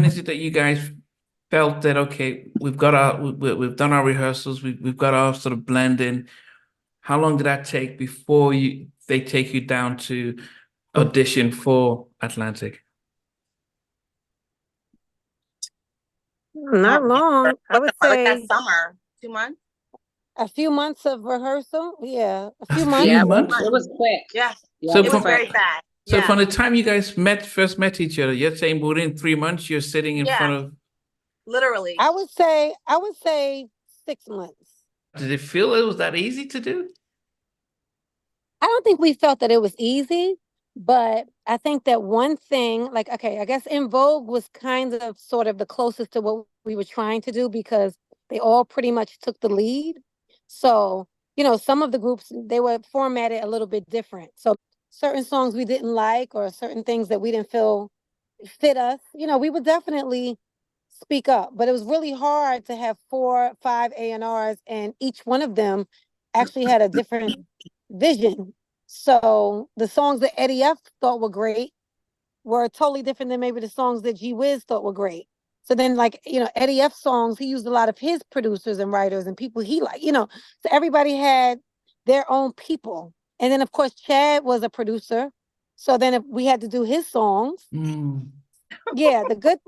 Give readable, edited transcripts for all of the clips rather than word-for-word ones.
is it that you guys felt that okay, we've done our rehearsals, we've got our sort of blend in. How long did that take before they take you down to audition for Atlantic? Not long. I would Like that say summer, 2 months. a few months of rehearsal. Yeah, a A few few months. Yeah, months? It was quick. yeah, Yeah, So it it was was from very quick. fast. so Yeah, from the time you guys first met each other, you're saying within 3 months you're sitting in yeah, front of. literally. I would say 6 months. Did it feel it was that easy to do? I don't think we felt that it was easy, but I think that one thing, like, okay, I guess In Vogue was kind of sort of the closest to what we were trying to do because they all pretty much took the lead. So, some of the groups, they were formatted a little bit different. So certain songs we didn't like or certain things that we didn't feel fit us, we would definitely speak up. But it was really hard to have 4, 5 A&Rs, and each one of them actually had a different vision. So the songs that Eddie F thought were great were totally different than maybe the songs that G Wiz thought were great. So then, like, Eddie F songs, he used a lot of his producers and writers and people he liked, so everybody had their own people. And then, of course, Chad was a producer. So then if we had to do his songs, Mm. yeah, the good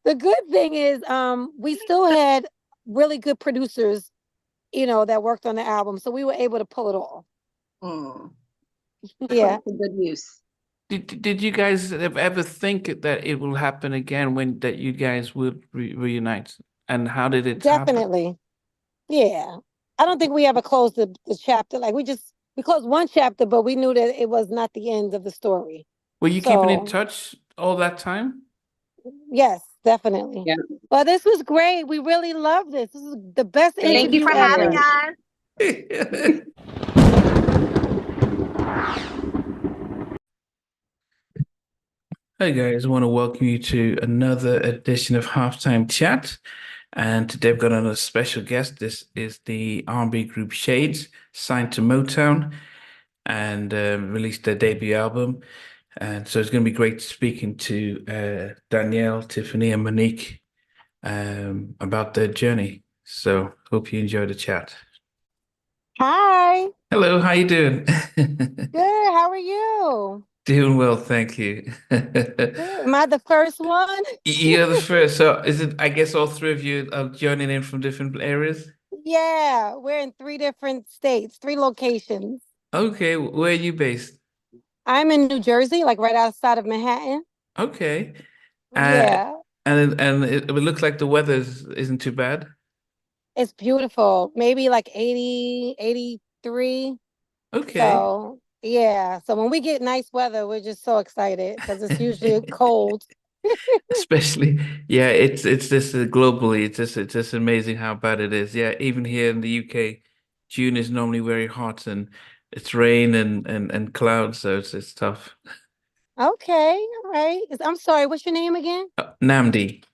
the good thing is we still had really good producers, that worked on the album. So we were able to pull it off. Mm. Put Yeah, it to good use. Did you guys ever think that it will happen again when that you guys would reunite? And how did it happen? definitely. Yeah. I don't think we ever closed the chapter. Like we closed one chapter, but we knew that it was not the end of the story. Were you keeping in So touch all that time? yes, definitely. Yeah. Well, this was great. We really loved this. This is the best Thank you interview for having ever. us. Hey guys, I want to welcome you to another edition of Halftime Chat. And today I've got another special guest. This is the R&B group Shades, signed to Motown and released their debut album. And so it's going to be great speaking to Danielle, Tiffany, and Monique about their journey. So hope you enjoy the chat. Hi. Hello, how you doing? Good. How are you? Doing well, thank you. Good. Am I the first one? You're the first. So is it, I guess all three of you are joining in from different areas? Yeah, we're in 3 different states, 3 locations. Okay, where are you based? I'm in New Jersey, like right outside of Manhattan. Okay. Uh, Yeah, and it looks like the weather isn't too bad. it's beautiful. Maybe like 80, 83. Okay. So, yeah. So when we get nice weather, we're just so excited because it's usually cold. Especially, yeah, it's just globally, it's just amazing how bad it is. Yeah, even here in the UK, June is normally very hot and it's rain and clouds, so it's tough. Okay, all right. I'm sorry, what's your name again? Namdi.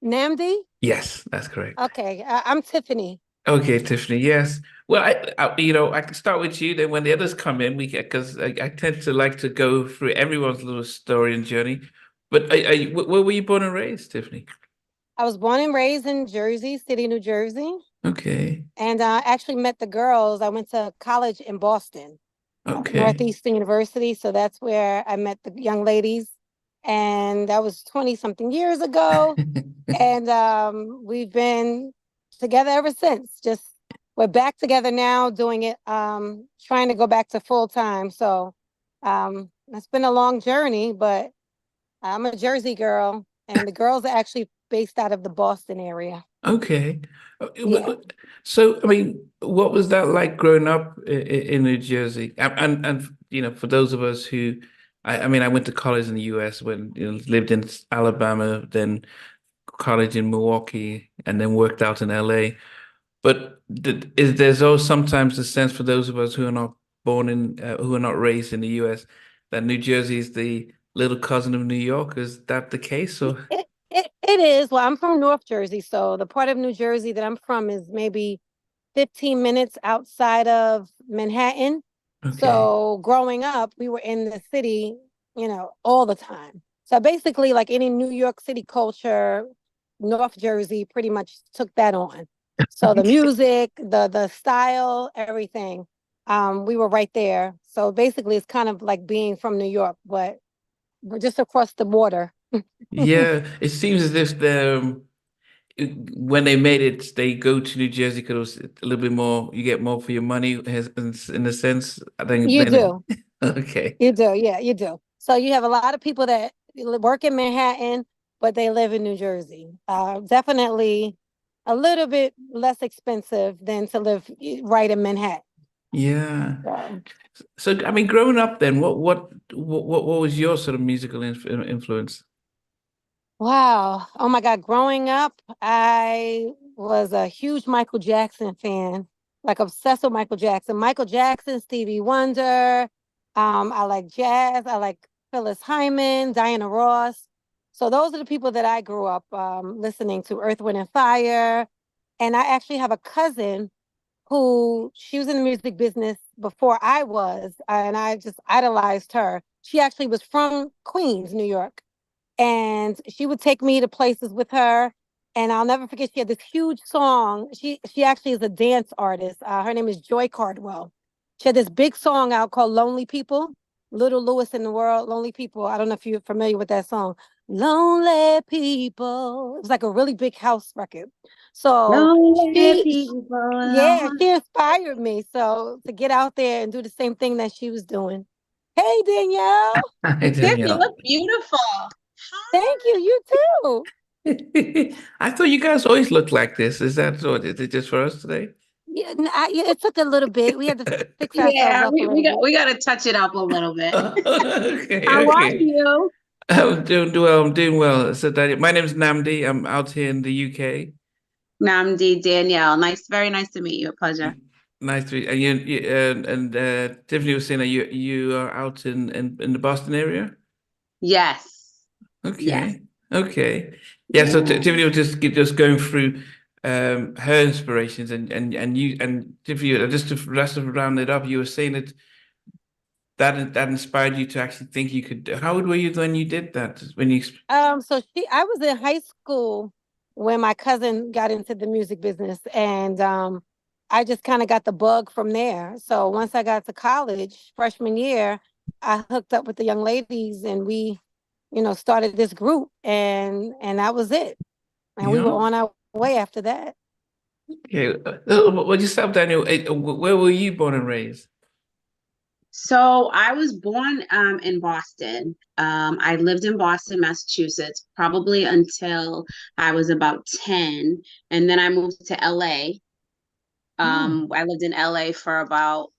Namdi? Yes, that's correct. Okay, I'm Tiffany. Okay, Tiffany. Yes. Well, I can start with you. Then when the others come in, we get because I tend to like to go through everyone's little story and journey. But where were you born and raised, Tiffany? I was born and raised in Jersey City, New Jersey, Okay. and I actually met the girls. I went to college in Boston, Okay. Northeastern University. So that's where I met the young ladies. And that was 20 something years ago. And we've been together ever since. Just we're back together now doing it, trying to go back to full time. So it's been a long journey, but I'm a Jersey girl, and the girls are actually based out of the Boston area. Okay. Yeah. So, I mean, what was that like growing up in New Jersey? And for those of us who, I mean, I went to college in the US when lived in Alabama, then college in Milwaukee, and then worked out in LA. But there's also sometimes a sense for those of us who are not born in, who are not raised in the US, that New Jersey is the little cousin of New York. Is that the case? Or It is. Well, I'm from North Jersey, so the part of New Jersey that I'm from is maybe 15 minutes outside of Manhattan. okay, So growing up, we were in the city, all the time. So basically, like any New York City culture, North Jersey pretty much took that on. So the music, the style, everything, we were right there. So basically, it's kind of like being from New York, but we're just across the border. Yeah, it seems as if when they made it, they go to New Jersey because it's a little bit more, you get more for your money in a sense. I think You then, do. okay. You do. Yeah, you do. So you have a lot of people that work in Manhattan, but they live in New Jersey. Definitely a little bit less expensive than to live right in Manhattan. Yeah. So, So, I mean, growing up then, what was your sort of musical influence? wow. Oh my God. Growing up, I was a huge Michael Jackson fan, like obsessed with Michael Jackson. Michael Jackson, Stevie Wonder. I like jazz. I like Phyllis Hyman, Diana Ross. So those are the people that I grew up listening to, Earth, Wind, and Fire. And I actually have a cousin who she was in the music business before I was, and I just idolized her. She actually was from Queens, New York, and she would take me to places with her. And I'll never forget, she had this huge song. She actually is a dance artist. Her name is Joy Cardwell. She had this big song out called Lonely People. Little Lewis in the World, Lonely People. I don't know if you're familiar with that song. Lonely People. It was like a really big house record. So Lonely she, people yeah, alone. she inspired me. So to get out there and do the same thing that she was doing. Hey, Danielle. Hi, Tiffany, you Danielle. look beautiful. Thank you. You too. I thought you guys always looked like this. Is that what? Is it just for us today? Yeah, yeah, it took a little bit. We had to fix ourselves Yeah, up a little bit. we got to touch it up a little bit. Okay, How are okay. you? I'm doing well. I'm doing well. So, Daniel, my name's Namdi. I'm out here in the UK. Namdi Danielle. Nice, very nice to meet you. A pleasure. Nice to meet and Tiffany was saying that you are out in the Boston area. Yes. Yes. Okay, okay, yeah. So Yeah. Tiffany was just going through her inspirations and you and Tiffany just to rest of round it up. You were saying that inspired you to actually think you could. How old were you when you did that? When you So I was in high school when my cousin got into the music business, and I just kind of got the bug from there. So once I got to college, freshman year, I hooked up with the young ladies, and we, started this group, and that was it. And we were yeah. on our way after that. Okay. Well, yourself, Daniel. Where were you born and raised? So I was born in Boston. I lived in Boston, Massachusetts, probably until I was about 10. And then I moved to LA. Oh, I lived in LA for about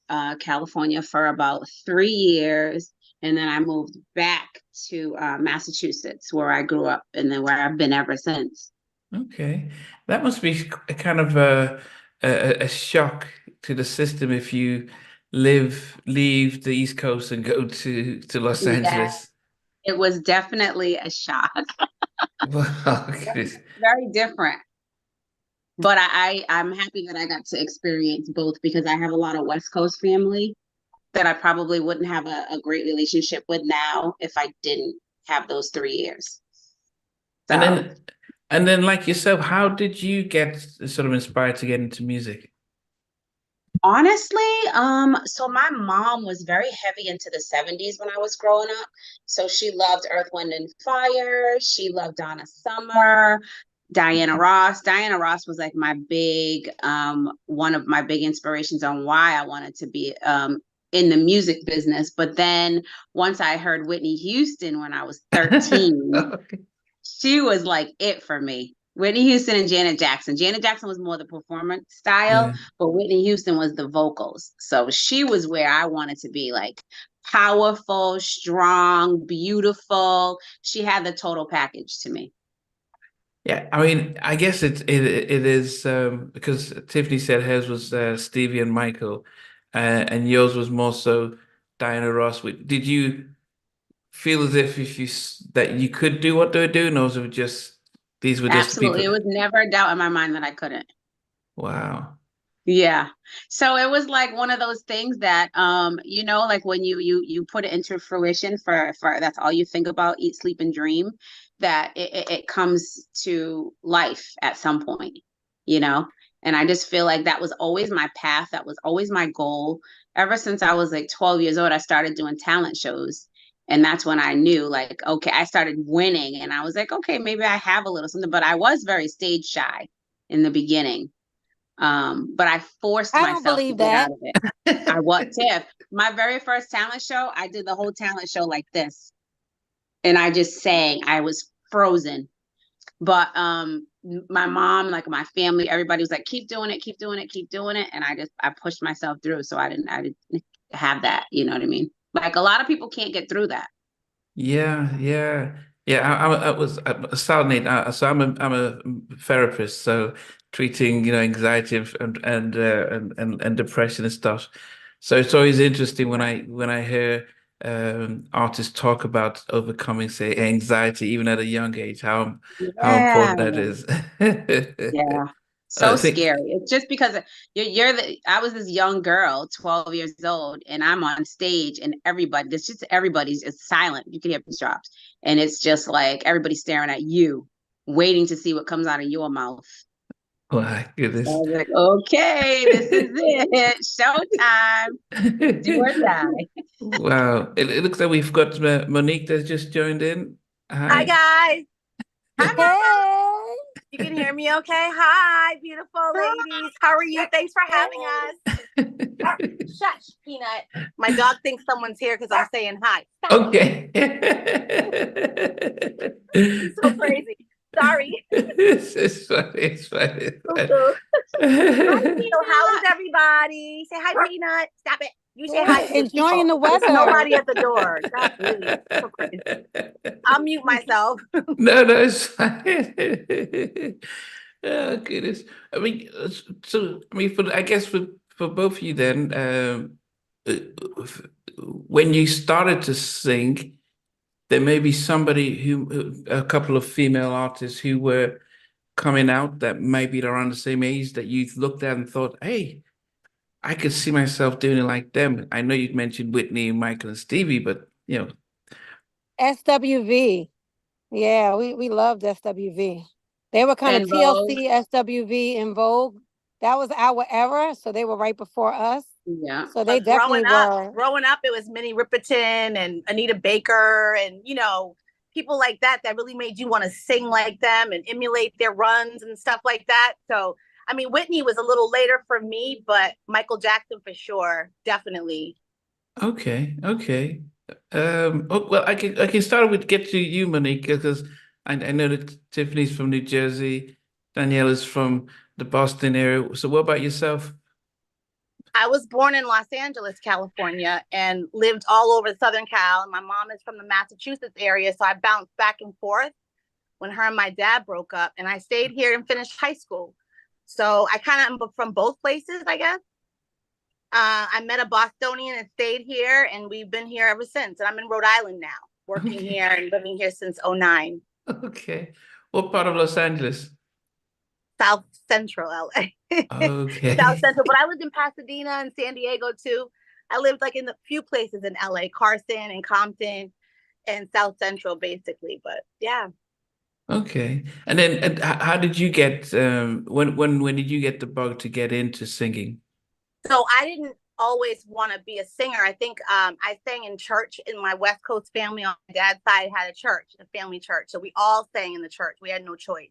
California for about 3 years. And then I moved back to Massachusetts, where I grew up, and then where I've been ever since. okay. That must be a kind of a shock to the system if you leave the East Coast and go to Los Yeah, Angeles. it was definitely a shock. Wow. Very different. But I'm happy that I got to experience both because I have a lot of West Coast family that I probably wouldn't have a great relationship with now if I didn't have those 3 years. And So then like yourself, how did you get sort of inspired to get into music? honestly, so my mom was very heavy into the 70s when I was growing up. So she loved Earth, Wind, and Fire. She loved Donna Summer, Diana Ross. Diana Ross was like my big, one of my big inspirations on why I wanted to be in the music business. But then once I heard Whitney Houston when I was 13, Okay. she was like it for me. Whitney Houston and Janet Jackson. Janet Jackson was more the performance style, Yeah. but Whitney Houston was the vocals. So she was where I wanted to be, like powerful, strong, beautiful. She had the total package to me. Yeah, I mean, I guess it is because Tiffany said hers was Stevie and Michael, and yours was more so Diana Ross. Did you feel as if that you could do what they were doing, or was it just these were just the Absolutely. people? It was never a doubt in my mind that I couldn't. Wow. Yeah. So it was like one of those things that like when you put it into fruition for that's all you think about, eat, sleep, and dream, that it comes to life at some point, you know? And I just feel like that was always my path, that was always my goal. Ever since I was like 12 years old, I started doing talent shows. And that's when I knew, like, okay, I started winning and I was like, okay, maybe I have a little something, but I was very stage shy in the beginning. But I forced I don't myself to believe get that. out of it. I was, Tiff. My very first talent show, I did the whole talent show like this, and I just sang. I was frozen. But my mom, like my family, everybody was like, "Keep doing it, keep doing it, keep doing it," and I pushed myself through. So I didn't have that. You know what I mean? Like a lot of people can't get through that. Yeah, yeah, yeah. I was sadly, so I'm a therapist, so treating anxiety and depression and stuff. So it's always interesting when I hear artists talk about overcoming, say, anxiety even at a young age, how Yeah. important that is. Yeah. So I think. scary. It's just because I was this young girl, 12 years old, and I'm on stage and everybody's it's silent. You can hear pin drops. And it's just like everybody's staring at you, waiting to see what comes out of your mouth. Oh my So I goodness. was like, okay, this is it. Showtime. Do or die. Wow. It looks like we've got Monique that's just joined in. Hi, Hi. guys. Hey. You can hear me okay? Hi, beautiful ladies. How are you? Thanks for having us. Shush, Peanut. My dog thinks someone's here because I'm saying hi. Stop Okay. it. So crazy. Sorry. It's funny. It's funny. It's funny. Hi, Peanut. How is everybody? Say hi, Peanut. Stop it. You say hi to the Enjoying the people. There's weather. nobody at the door. God, really. So crazy. I'll mute myself. No, no, it's fine. Oh, goodness. I mean, so I mean, I guess for both of you then, uh, when you started to sing, there may be somebody a couple of female artists who were coming out that maybe they're around the same age that you looked at and thought, hey, I could see myself doing it like them. I know you'd mentioned Whitney, Michael, and Stevie, but SWV. Yeah, we loved SWV. They were kind of And Vogue. TLC, SWV, in Vogue. That was our era, so they were right before us. Yeah. So they But definitely were. growing up, it was Minnie Riperton and Anita Baker and, people like that really made you want to sing like them and emulate their runs and stuff like that. So, I mean, Whitney was a little later for me, but Michael Jackson for sure, definitely. okay, okay. Oh, well, I can start with get to you, Monique, because I know that Tiffany's from New Jersey, Danielle is from the Boston area. So what about yourself? I was born in Los Angeles, California, and lived all over Southern Cal. My mom is from the Massachusetts area, so I bounced back and forth when her and my dad broke up, and I stayed here and finished high school. So I kind of am from both places, I guess. I met a Bostonian and stayed here, and we've been here ever since. And I'm in Rhode Island now, working Okay, here and living here since '09, okay. What part of Los Angeles? South Central LA. South Okay. Central. But I lived in Pasadena and San Diego too. I lived like in a few places in LA, Carson and Compton and South Central, basically. But yeah. Okay. And then how did you get when did you get the bug to get into singing? So I didn't always want to be a singer. I think I sang in church in my West Coast family on my dad's side had a church, a family church. So we all sang in the church. We had no choice.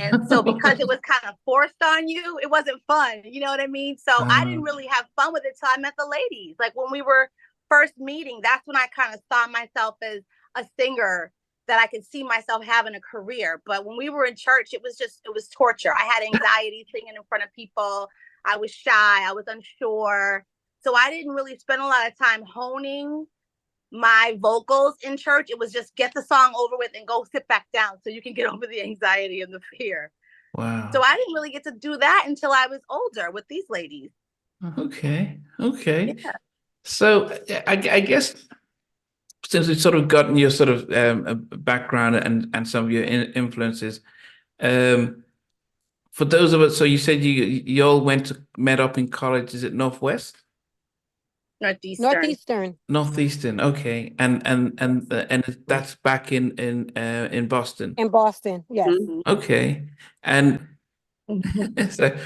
And so because it was kind of forced on you, it wasn't fun. You know what I mean? So I didn't Um, really have fun with it till I met the ladies. Like when we were first meeting, that's when I kind of saw myself as a singer that I could see myself having a career. But when we were in church, it was torture. I had anxiety singing in front of people. I was shy. I was unsure. So I didn't really spend a lot of time honing my vocals in church. It was just get the song over with and go sit back down so you can get over the anxiety and the fear. So wow. I didn't really get to do that until I was older with these ladies. Okay. Okay. Yeah. So I guess since we've sort of gotten your sort of background and some of your influences, um, for those of us, so you said you all met up in college. Is it Northwest? Northeastern. Northeastern Northeastern, okay, and that's back in Boston. in Boston. Yes. Mhm. Okay, and so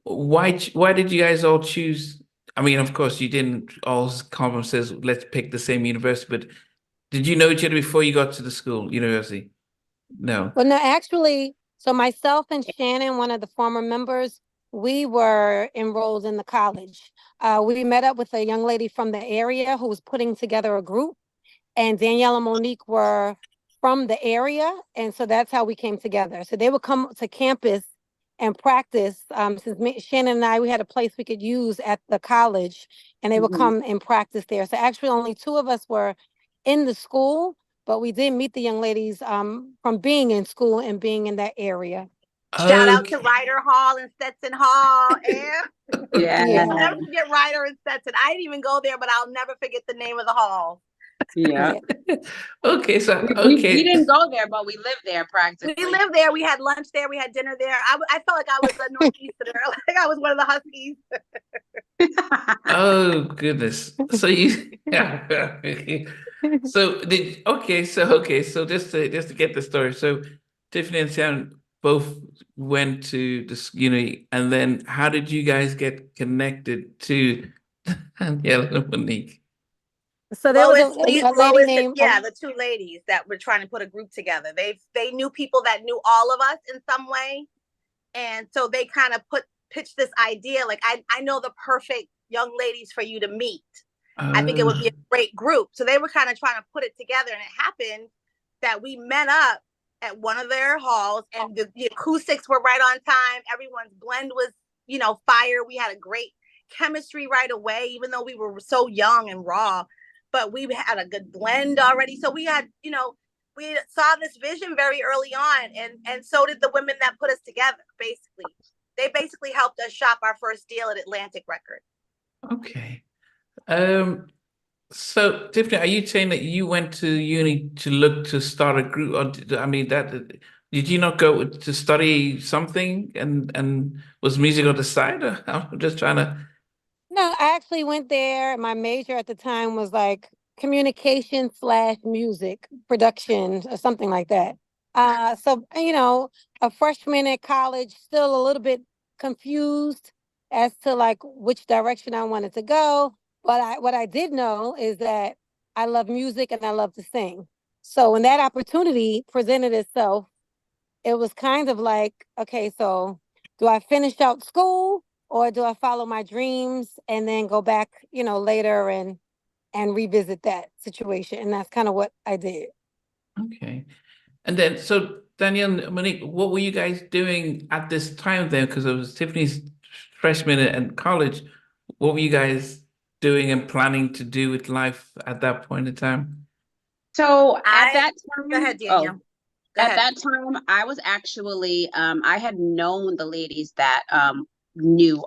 why did you guys all choose? I mean, of course, you didn't all come and says let's pick the same university, but did you know each other before you got to the university? No. Well, no, actually, so myself and Shannon, one of the former members, we were enrolled in the college. We met up with a young lady from the area who was putting together a group, and Danielle and Monique were from the area, and so that's how we came together. So they would come to campus and practice. Shannon and I, we had a place we could use at the college, and they would Mhm. come and practice there. So actually, only two of us were in the school, but we did meet the young ladies from being in school and being in that area. Shout out to Okay. Ryder Hall and Stetson Hall. And Yeah. Yeah. I'll never forget Ryder and Stetson. I didn't even go there, but I'll never forget the name of the hall. Yeah. Okay, so We okay. didn't go there, but we lived there practically. We lived there. We had lunch there. We had dinner there. I felt like I was a Northeasterner. Like I was one of the Huskies. Oh goodness. So you yeah. So so just to get the story. So Tiffany and Sam both went to this, and then how did you guys get connected to Danielle and Monique? So there was a lady named the two ladies that were trying to put a group together. They knew people that knew all of us in some way, and so they kind of pitched this idea. Like I know the perfect young ladies for you to meet. I think it would be a great group. So they were kind of trying to put it together, and it happened that we met up at one of their halls, and the acoustics were right on time. Everyone's blend was, fire. We had a great chemistry right away, even though we were so young and raw, but we had a good blend already. So we had, we saw this vision very early on, and so did the women that put us together, basically. They basically helped us shop our first deal at Atlantic Records. Okay. So Tiffany, are you saying that you went to uni to look to start a group, or did you not go to study something and was music on the side? Or I'm just trying to. No, I actually went there. My major at the time was like communication/music production or something like that. So a freshman at college, still a little bit confused as to like which direction I wanted to go. But what I did know is that I love music and I love to sing. So when that opportunity presented itself, it was kind of like, okay, so do I finish out school or do I follow my dreams and then go back, later and revisit that situation? And that's kind of what I did. Okay. And then, so Danielle and Monique, what were you guys doing at this time then? Because it was Tiffany's freshman in college. What were you guys doing and planning to do with life at that point in time? So at that time, Go ahead, Danielle. At that time, I was actually, I had known the ladies that knew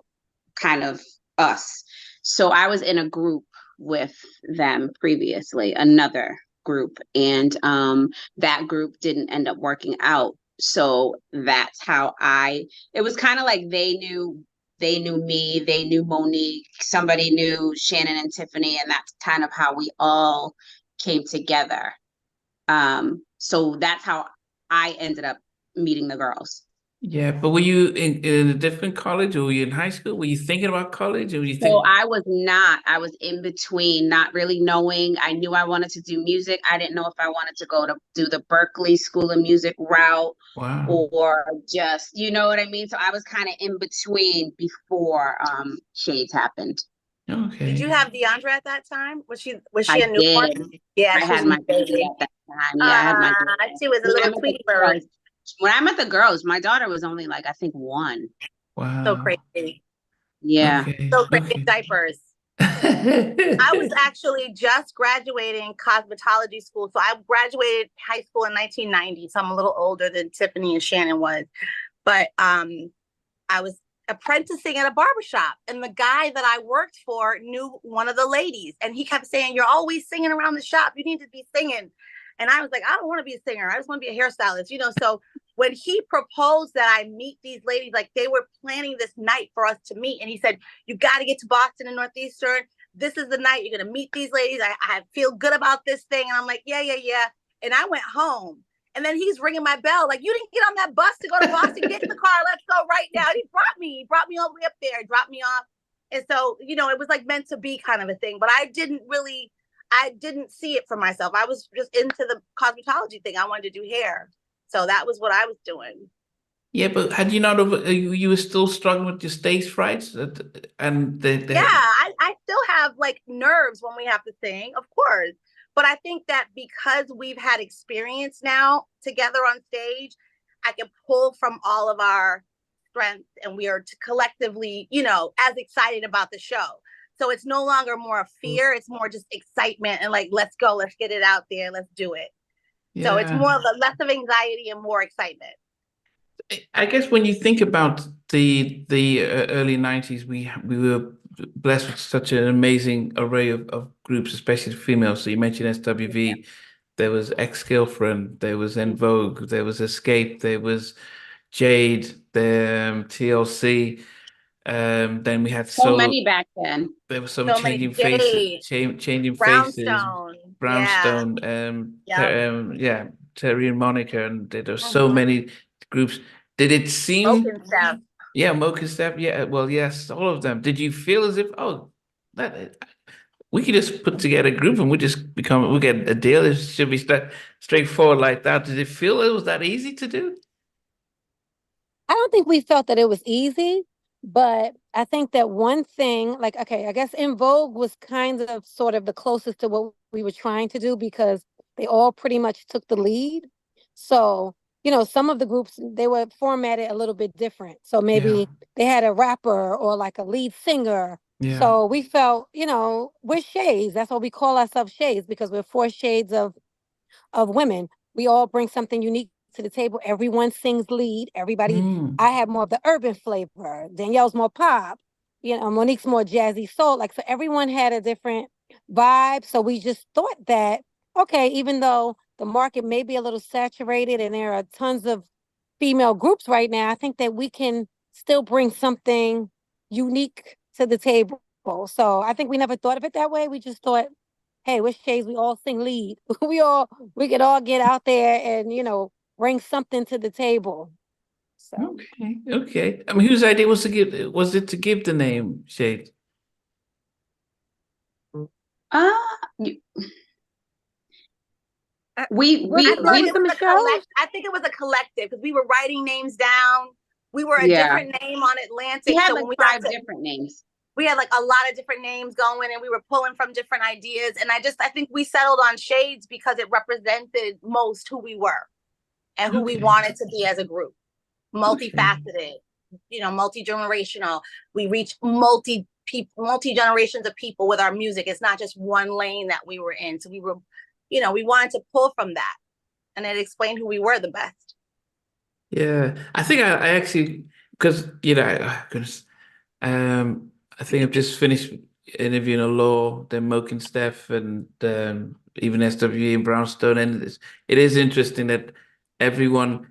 kind of us. So I was in a group with them previously, another group, and that group didn't end up working out. So that's how it was kind of like they knew me, they knew Monique, somebody knew Shannon and Tiffany, and that's kind of how we all came together. So that's how I ended up meeting the girls. Yeah, but were you in a different college, or were you in high school? Were you thinking about college, or were you So thinking? I was not. I was in between, not really knowing. I knew I wanted to do music. I didn't know if I wanted to go to do the Berklee School of Music route Wow. or just, you know what I mean? So I was kind of in between before Shades happened. Okay. Did you have DeAndre at that time? Was she I a newborn? did. Yeah, I had my baby at that time. Yeah, I had my baby. She was a little Tweety bird. When I met the girls, my daughter was only like, I think 1. Wow. So crazy. Yeah. Okay. So crazy Okay. diapers. I was actually just graduating cosmetology school. So I graduated high school in 1990. So I'm a little older than Tiffany and Shannon was. But I was apprenticing at a barbershop, and the guy that I worked for knew one of the ladies, and he kept saying, "You're always singing around the shop. You need to be singing." And I was like, "I don't want to be a singer. I just want to be a hairstylist." So when he proposed that I meet these ladies, like they were planning this night for us to meet. And he said, you got to get to Boston and Northeastern. This is the night you're going to meet these ladies. I feel good about this thing. And I'm like, yeah. And I went home. And then he's ringing my bell. Like, you didn't get on that bus to go to Boston. Get in the car. Let's go right now. And he brought me all the way up there, dropped me off. And so, you know, it was like meant to be kind of a thing. But I didn't see it for myself. I was just into the cosmetology thing. I wanted to do hair. So that was what I was doing. Yeah, but had you not, you were still struggling with your stage frights? And yeah, I still have like nerves when we have to sing, of course. But I think that because we've had experience now together on stage, I can pull from all of our strengths and we are collectively, you know, as excited about the show. So it's no longer more of fear. It's more just excitement and like, let's go, let's get it out there. Let's do it. Yeah. So it's more of less of anxiety and more excitement. I guess when you think about the early 90s, we were blessed with such an amazing array of groups, especially females. So you mentioned SWV, there was Ex-Girlfriend, there was En Vogue, there was Escape, there was Jade, the TLC. Then we had so many back then. There were some changing faces, changing faces. Brownstone, Terry and Monica, and there were so many groups. Did it seem? Moke and Steph. Yeah, Moke and Steph. Yeah, well, yes, all of them. Did you feel as if, that we could just put together a group and we get a deal? It should be straightforward like that. Did it feel it was that easy to do? I don't think we felt that it was easy, but I think that one thing, like, okay, I guess En Vogue was kind of sort of the closest to what we were trying to do because they all pretty much took the lead. So, you know, some of the groups, they were formatted a little bit different. So maybe they had a rapper or like a lead singer. Yeah. So we felt, you know, we're shades. That's why we call ourselves shades, because we're 4 shades of women. We all bring something unique to the table. Everyone sings lead. Everybody, I have more of the urban flavor. Danielle's more pop. You know, Monique's more jazzy soul. Like, so everyone had a different vibe. So we just thought that, okay, even though the market may be a little saturated and there are tons of female groups right now, I think that we can still bring something unique to the table. So I think we never thought of it that way. We just thought, hey, we're shades, we all sing lead. we could all get out there and, you know, bring something to the table. So okay. I mean, whose idea was it to give the name Shade? I think it was a collective because we were writing names down. We were a different name on Atlantic. We had like 5 different names. We had like a lot of different names going and we were pulling from different ideas. And I think we settled on Shades because it represented most who we were and who we wanted to be as a group. Multifaceted, you know, multi-generational. We reach multi-generations of people with our music. It's not just one lane that we were in. So we were, you know, we wanted to pull from that and it explained who we were the best. Yeah, I think I actually, because, you know, I think I've just finished interviewing Allure, then Moke and Steph, and even SWE and Brownstone. And it is interesting that everyone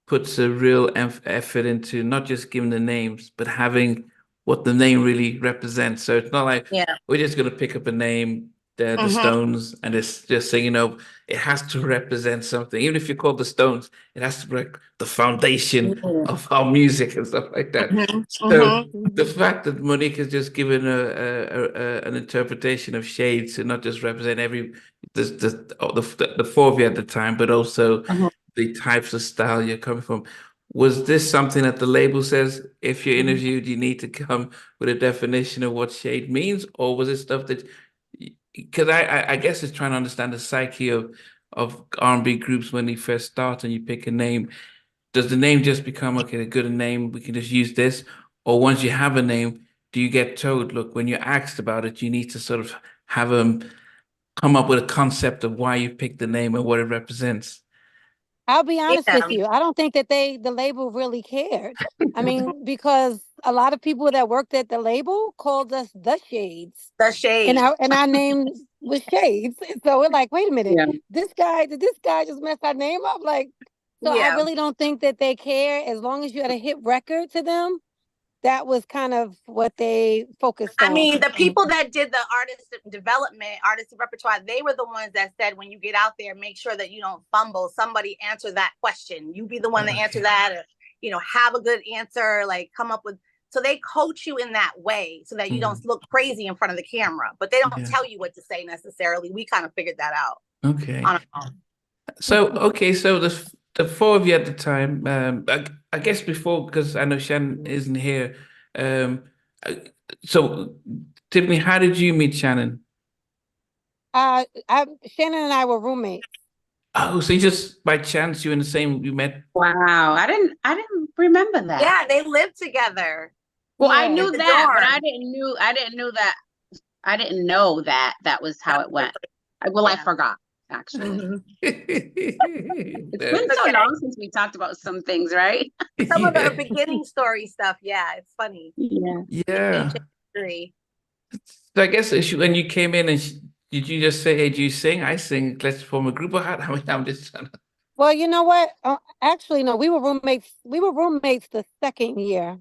puts a real effort into not just giving the names, but having what the name really represents. So it's not like we're just going to pick up a name, the Stones, and it's just saying, you know, it has to represent something. Even if you call the Stones, it has to be like the foundation of our music and stuff like that. So the fact that Monique has just given an interpretation of Shades to not just represent the 4 of you at the time, but also the types of style you're coming from. Was this something that the label says, if you're interviewed, you need to come with a definition of what Shade means? Or was it stuff that, because I guess it's trying to understand the psyche of R&B groups when they first start and you pick a name. Does the name just become, okay, a good name, we can just use this? Or once you have a name, do you get told, look, when you're asked about it, you need to sort of have them come up with a concept of why you picked the name and what it represents? I'll be honest with you. I don't think that the label really cared. I mean, because a lot of people that worked at the label called us the Shades. The Shades. And our name was Shades. So we're like, wait a minute, did this guy just mess our name up? Like, So I Yeah. really don't think that they care. As long as you had a hit record to them, that was kind of what they focused I on. mean, the people that did the artist development, artist repertoire, they were the ones that said, when you get out there, make sure that you don't fumble. Somebody answer that question. You be the one to answer that, or, have a good answer, like come up with. So they coach you in that way so that you don't look crazy in front of the camera, but they don't tell you what to say necessarily. We kind of figured that out. Okay. On our own. So the four of you at the time, I guess before, because I know Shannon isn't here. Um, uh, so Tiffany, how did you meet Shannon? Shannon and I were roommates. Oh, so you just by chance you met. Wow, I didn't remember that. Yeah, they lived together. Well, I Yeah. knew The that, but dorm. I didn't know that that was how it went. Well, I Yeah. forgot, actually. Mhm. It's been so Okay. long since we talked about some things, right? Some of the Yeah. beginning story stuff, yeah, it's funny. Yeah. Yeah. Ancient history. So I guess when you came in and did you just say, "Hey, do you sing? I sing. Let's form a group." Or how? I mean, I'm just trying to. Well, you know what? Actually, no, we were roommates. We were roommates the second year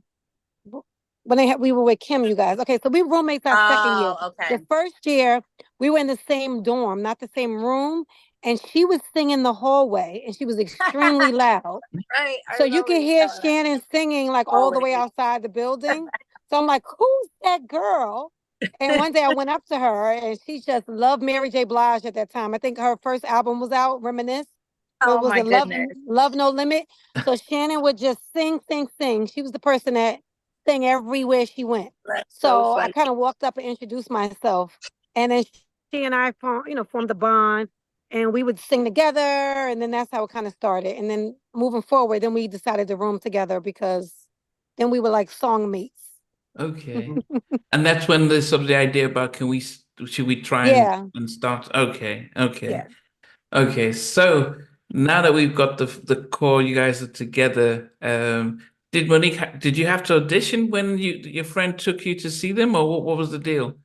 when we were with Kim, you guys. Okay, so we were roommates our second year. Oh, okay. The first year, we were in the same dorm, not the same room, and she was singing the hallway, and she was extremely loud. Right. I So you remember could you hear telling us. Shannon singing like all the way Always. outside the building. So I'm like, who's that girl? And one day I went up to her and she just loved Mary J. Blige at that time. I think her first album was out, Reminisce. What Oh was my it? Love, goodness. Love No Limit. So Shannon would just sing, sing, sing. She was the person that sang everywhere she went. That's so So I funny. kind of walked up and introduced myself. And then she and I formed a bond and we would sing together. And then that's how it kind of started. And then moving forward, then we decided to room together because then we were like song mates. Okay. And that's when the sort of the idea about should we try Yeah. and start? Okay. Okay. Yeah. Okay. So now that we've got the core, you guys are together. Did did you have to audition when your friend took you to see them, or what was the deal?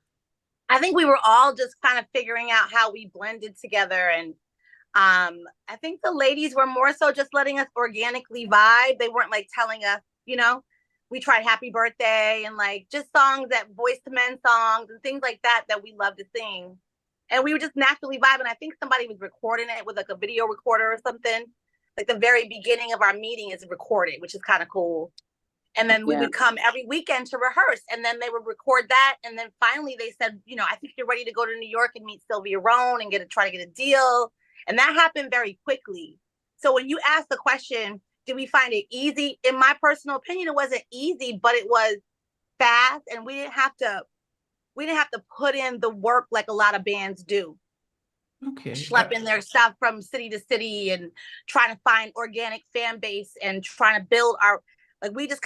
I think we were all just kind of figuring out how we blended together. And I think the ladies were more so just letting us organically vibe. They weren't like telling us, we tried Happy Birthday and like just songs that Boys to Men songs and things like that we love to sing. And we were just naturally vibing. I think somebody was recording it with like a video recorder or something. Like the very beginning of our meeting is recorded, which is kind of cool. And then we would come every weekend to rehearse, and then they would record that. And then finally they said, I think you're ready to go to New York and meet Sylvia Rohn and try to get a deal. And that happened very quickly. So when you ask the question, did we find it easy? In my personal opinion, it wasn't easy, but it was fast, and we didn't have to put in the work like a lot of bands do. Okay. Schlepping their stuff from city to city and trying to find organic fan base and trying to build we just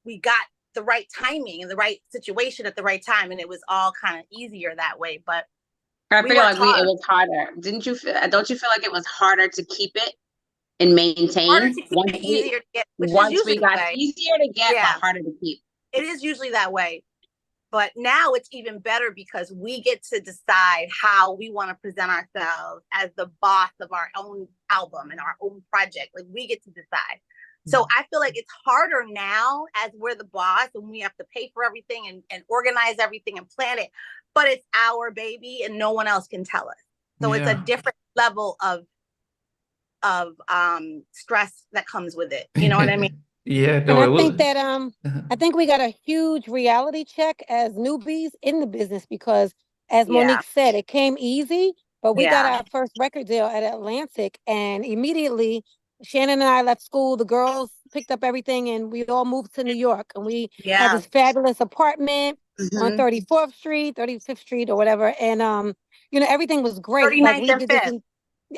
we got the right timing and the right situation at the right time, and it was all kind of easier that way. But I feel like it was harder. Don't you feel like it was harder to keep it and maintain? Harder to keep, easier to get, which is usually easier to get, but harder to keep. It is usually that way. But now it's even better because we get to decide how we want to present ourselves as the boss of our own album and our own project. Like we get to decide. So I feel like it's harder now as we're the boss and we have to pay for everything and organize everything and plan it. But it's our baby and no one else can tell us. So it's a different level of stress that comes with it. You know what I mean? Yeah, no, and I think that I think we got a huge reality check as newbies in the business because, as Monique said, it came easy, but we got our first record deal at Atlantic, and immediately Shannon and I left school. The girls picked up everything, and we all moved to New York, and we had this fabulous apartment on 34th Street, 35th Street, or whatever, and everything was great. 39th like we and did 5th. this.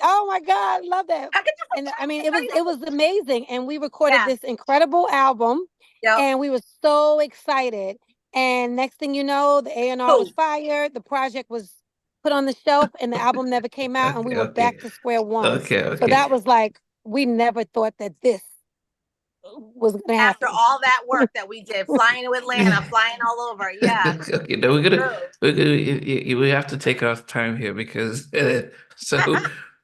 Oh my God, love that. And I mean, it was amazing. And we recorded this incredible album and we were so excited. And next thing you know, the A&R was fired. The project was put on the shelf and the album never came out. And we were back to square one. So that was like, we never thought that this was going to happen. After all that work that we did, flying to Atlanta, flying all over. Yeah. Okay, no, we have to take our time here because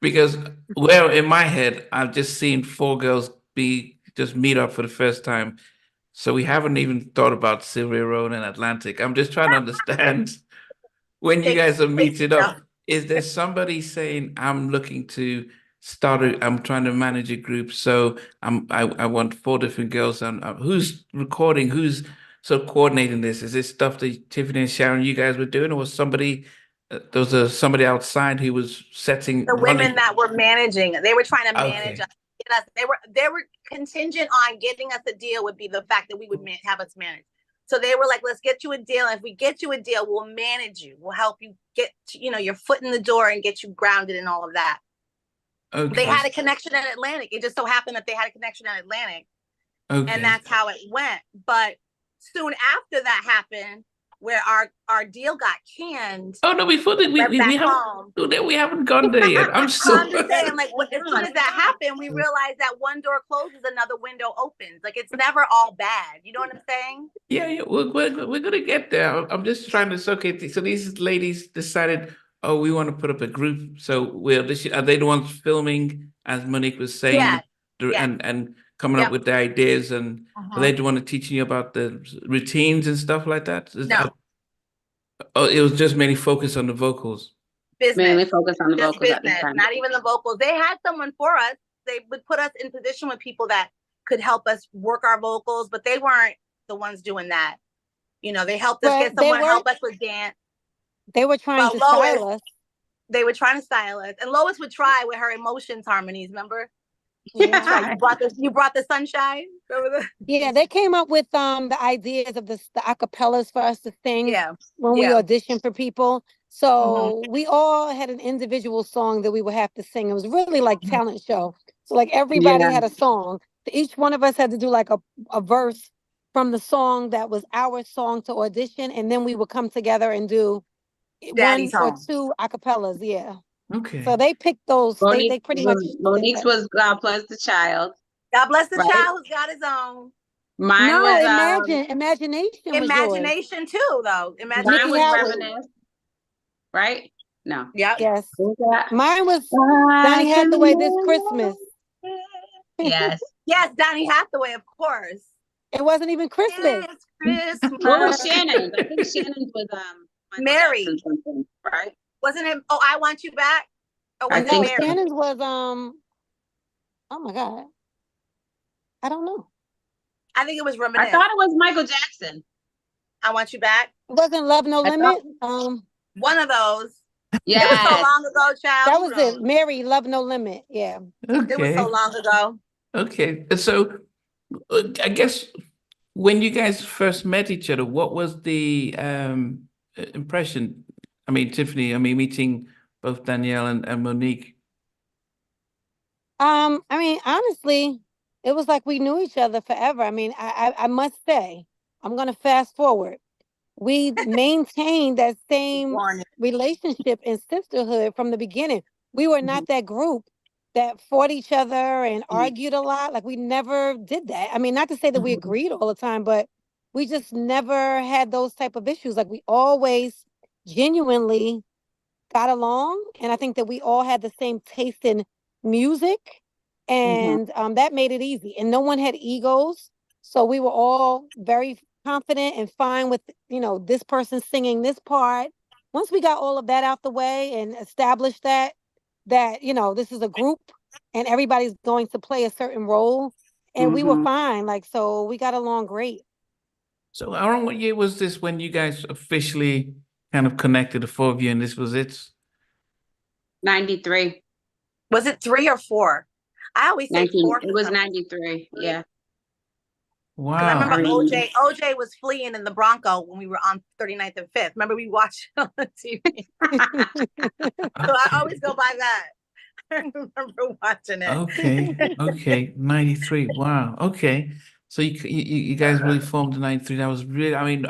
Because, well, in my head, I've just seen four girls just meet up for the first time. So we haven't even thought about Sylvia Rowan and Atlantic. I'm just trying to understand when you guys are meeting No. up, is there somebody saying, I'm looking to I'm trying to manage a group, so I want four different girls. And who's recording? Who's coordinating this? Is this stuff that Tiffany and Sharon, you guys were doing, or was there was somebody outside who was The women running? that were managing, they were trying to manage Okay. us. Get us. They were contingent on getting us a deal would be the fact that we would have us managed. So they were like, let's get you a deal. And if we get you a deal, we'll manage you. We'll help you get, your foot in the door and get you grounded and all of that. Okay. They had a connection in Atlantic. It just so happened that they had a connection in Atlantic. Okay. And that's how it went. But soon after that happened, where our deal got canned. Oh no, before that we haven't gone there yet. I'm So I'm so just saying, like, as soon as that happened, we realized that one door closes, another window opens. Like, it's never all bad. You know what I'm saying? yeah, we're gonna get there. I'm just trying to okay. So these ladies decided, oh, we want to put up a group. So are they the ones filming, as Monique was saying, Yes. and coming up Yep. with the ideas, and are they the one teaching you about the routines and stuff like that? No. Oh, it was just mainly focused on the vocals. Business. Mainly focused on the Just vocals at this business, time. not even the vocals. They had someone for us. They would put us in position with people that could help us work our vocals, but they weren't the ones doing that. They helped us get someone to help us with dance. They were trying to style us. They were trying to style us. And Lois would try with her emotions harmonies, remember? Yeah. You brought the sunshine. Yeah, they came up with the ideas of the acapellas for us to sing when we auditioned for people. So we all had an individual song that we would have to sing. It was really like talent show. So like everybody had a song. Each one of us had to do like a verse from the song that was our song to audition, and then we would come together and do Daddy's one or home. two acapellas. Yeah. Okay. So they picked those. They pretty much. Monique's was God Bless the Child. God bless the child who's got his own. Mine was Imagination was Imagination too, though. Mine was Reminisce. Right? No. Yeah. Yes. Mine was Donny Hathaway, This Christmas. Yes. Yes, Donny Hathaway, of course. It wasn't even Christmas. It's Christmas. What was Shannon's? I think Shannon's was Mary. Right? Wasn't it? Oh, I Want You Back. Oh, I think Mary? Shannon's was oh my God. I don't know. I think it was Reminisce. I thought it was Michael Jackson. I Want You Back. It wasn't Love No Limit. One of those. Yeah. It was so long ago, child. That was it. Mary, Love No Limit. Yeah. Okay. It was so long ago. Okay. So I guess when you guys first met each other, what was the impression? I mean, Tiffany, meeting both Danielle and Monique. I mean, honestly, it was like we knew each other forever. I mean, I must say, I'm gonna fast forward. We maintained that same relationship and sisterhood from the beginning. We were not that group that fought each other and argued a lot. Like we never did that. I mean, not to say that we agreed all the time, but we just never had those type of issues. Like we always genuinely got along. And I think that we all had the same taste in music. And that made it easy. And no one had egos. So we were all very confident and fine with, this person singing this part. Once we got all of that out the way and established that, this is a group and everybody's going to play a certain role. And we were fine. So we got along great. So around what year was this when you guys officially kind of connected, the four of you, and this was it? 93. Was it 3 or 4? I always say 4. It was 93. Yeah. Wow. I remember OJ was fleeing in the Bronco when we were on 39th and 5th. Remember we watched it on TV. So I always go by that. I remember watching it. Okay. 93. Wow. Okay. So you guys really formed in 93. That was really, I mean,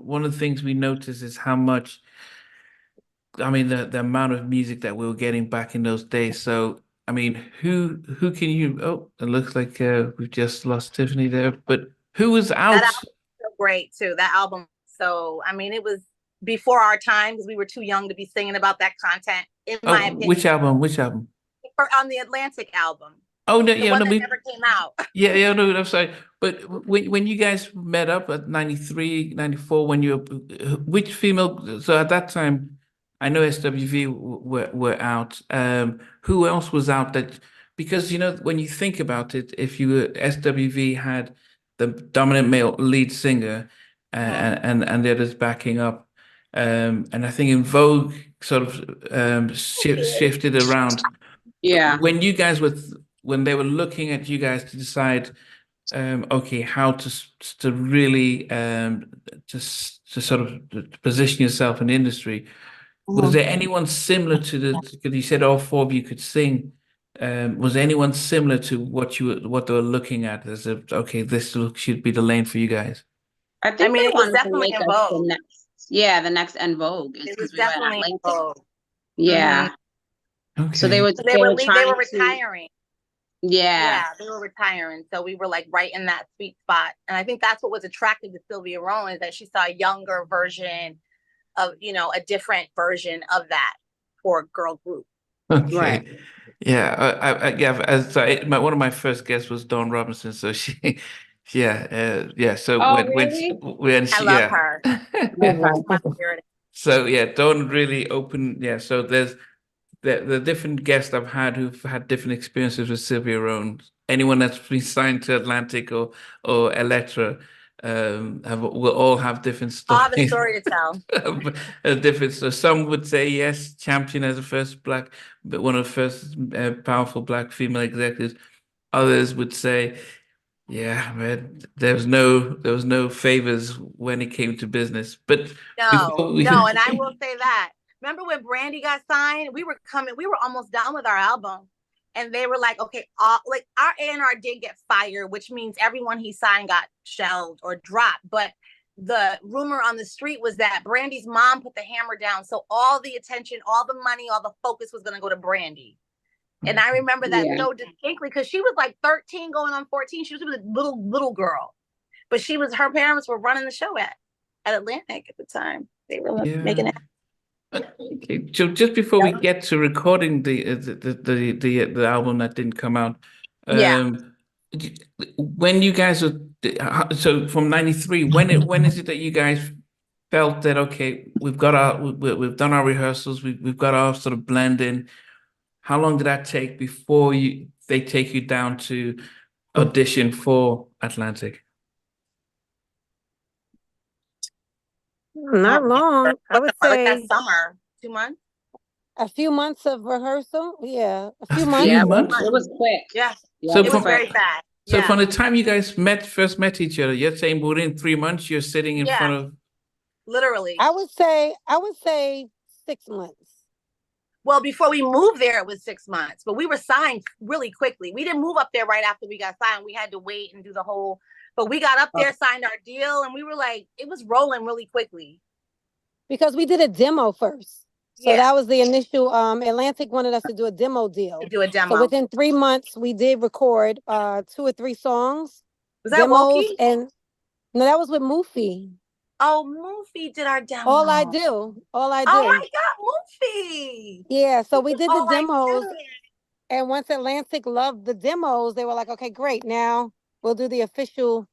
one of the things we noticed is how much, the amount of music that we were getting back in those days. So, I mean, who can you, it looks like we've just lost Tiffany there, but who was out? That album was so great too, that album. So, I mean, it was before our time because we were too young to be singing about that content, in my opinion. Which album? on the Atlantic album, Oh no, the yeah, one no, that never came out. yeah, no, I'm sorry. But when you guys met up at 93, 94, when you were, which female, so at that time, I know SWV were out. Who else was out that, because, when you think about it, if you were, SWV had the dominant male lead singer, and the others backing up. And I think in Vogue sort of shifted around. Yeah. When you guys were, when they were looking at you guys to decide, okay, how to really to sort of position yourself in the industry, was there anyone similar to because you said all four of you could sing? Was there anyone similar to what they were looking at as if, okay, should be the lane for you guys? I I think mean, they it was wanted to definitely make in us the Vogue. next, yeah, the next En Vogue is It because was we were in definitely in Atlantic. Vogue. Yeah. So Okay. They were they trying were to, retiring. yeah. Yeah, they were retiring. So we were like right in that sweet spot. And I think that's what was attractive to Sylvia Rowland, is that she saw a younger version of, a different version of that for a girl group. Okay. Right. Yeah, yeah. One of my first guests was Dawn Robinson, so she, yeah. So Oh, when really? I she, love yeah. her. Okay. My spirit. So yeah, Dawn really opened. Yeah, so there's the different guests I've had who've had different experiences with Sylvia Rowland. Anyone that's been signed to Atlantic or Elektra, will all have different I'll have a stories. story to tell. Different. So some would say yes, Champion as the first black, but one of the first powerful black female executives. Others would say, yeah, man, there was no favors when it came to business. But before we, No, and I will say that. Remember when Brandy got signed? We were almost done with our album. And they were like, okay, like our A&R did get fired, which means everyone he signed got shelved or dropped. But the rumor on the street was that Brandy's mom put the hammer down. So all the attention, all the money, all the focus was going to go to Brandy. And I remember that so distinctly because she was like 13 going on 14. She was a little girl. But her parents were running the show at Atlantic at the time. They were making it. Okay, so just before we get to recording the album that didn't come out, when you guys were, so from 93, when is it that you guys felt that, okay, we've done our rehearsals, we've got our sort of blend in? How long did that take before they take you down to audition for Atlantic? Not long. I would like that say summer, 2 months. a few months of rehearsal. Yeah, a few A months. few Yeah, months? it was quick. Yeah, So it was very fast. So from the time you guys first met each other, you're saying within 3 months you're sitting in front of. Literally. I would say 6 months. Well, before we moved there, it was 6 months, but we were signed really quickly. We didn't move up there right after we got signed. We had to wait and do the whole, but we got up there, signed our deal, and we were like, it was rolling really quickly. Because we did a demo first. So that was the initial, Atlantic wanted us to do a demo deal. So within 3 months, we did record 2 or 3 songs. Was that demos, Wokey? and no, that was with Mufi. Oh, Mufi did our demo. All I do. Oh my God, Mufi. Yeah, so we did the demos. And once Atlantic loved the demos, they were like, okay, great. Now we'll do the official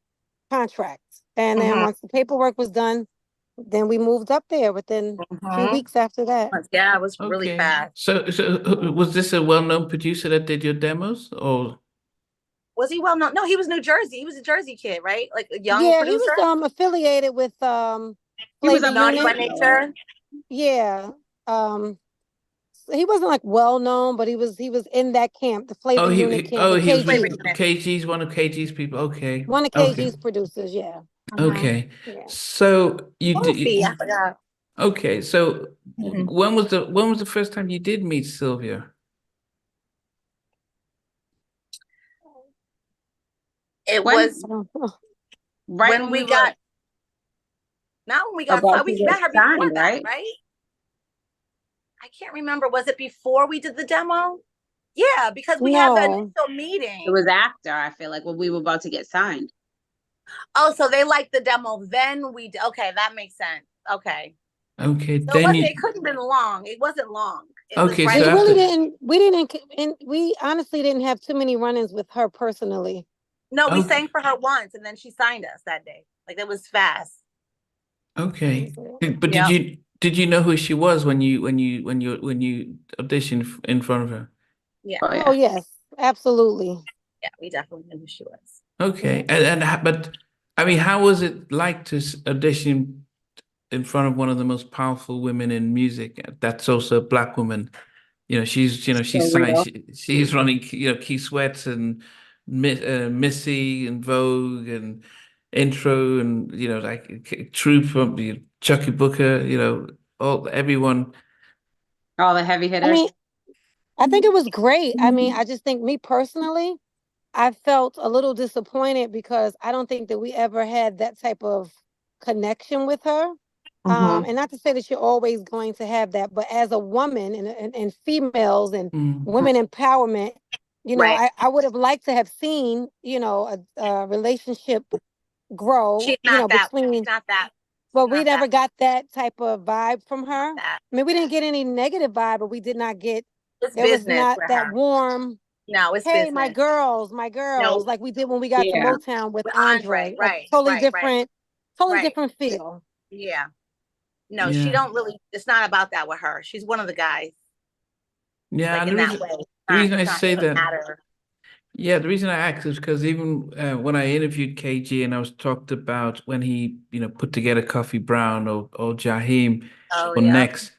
contract. And then once the paperwork was done, then we moved up there within 2 weeks after that. Yeah, it was really fast. So was this a well-known producer that did your demos, or was he well known? No, he was New Jersey. He was a Jersey kid, right? Like a young producer. He was affiliated with he was a Naughty by Nature. Yeah. He wasn't like well known, but he was in that camp, the Flavor Unit camp. KG's one of KG's people. Okay. One of KG's producers, yeah. Okay. So you did. I forgot. Okay, so when was the first time you did meet Sylvia? It was when we got. Not when we got signed. We met her before that, right? I can't remember. Was it before we did the demo? Yeah, because we had the initial meeting. It was after, I feel like, when we were about to get signed. Oh, so they liked the demo. Then okay, that makes sense. Okay. Okay. So it couldn't have been long. It wasn't long. It was Okay, right. so We really after didn't, we didn't, and we honestly didn't have too many run-ins with her personally. No, we okay, sang for her once, and then she signed us that day. Like it was fast. okay. But Yep. did you know who she was when you auditioned in front of her? Yeah. Oh Oh, yeah. yes, absolutely. Yeah. We definitely knew who she was. Okay, Yeah. but I mean, how was it like to audition in front of one of the most powerful women in music? That's also a black woman. She's So signed. real. She's running. Key Sweats and Missy and Vogue and Intro and like Troop from Chucky Booker. All everyone. All the heavy I hitters. mean, I think it was great. I mean, I just think me personally, I felt a little disappointed because I don't think that we ever had that type of connection with her. Mm-hmm. And not to say that you're always going to have that, but as a woman and females and Mm, women empowerment, Right. I would have liked to have seen, a relationship grow, She's not that. She's between, not that. She's but we not that. never got that type of vibe from her. That. I mean, we didn't get any negative vibe, but we did not get, It's there was business not for that her. warm, No, it's hey, my business. girls, No, like we did when we got to Yeah. Motown with with Andre. Andre, like Right. totally Right. Right. different, totally Right. different feel. Yeah. No, she yeah, don't really. It's not about that with her. She's one of the guys, yeah. like And in that way. the reason I It's not. say It doesn't that, matter. yeah, the reason I asked is because even when I interviewed KG and I was talked about when he put together Coffee Brown or Jaheim Oh or yeah. Next.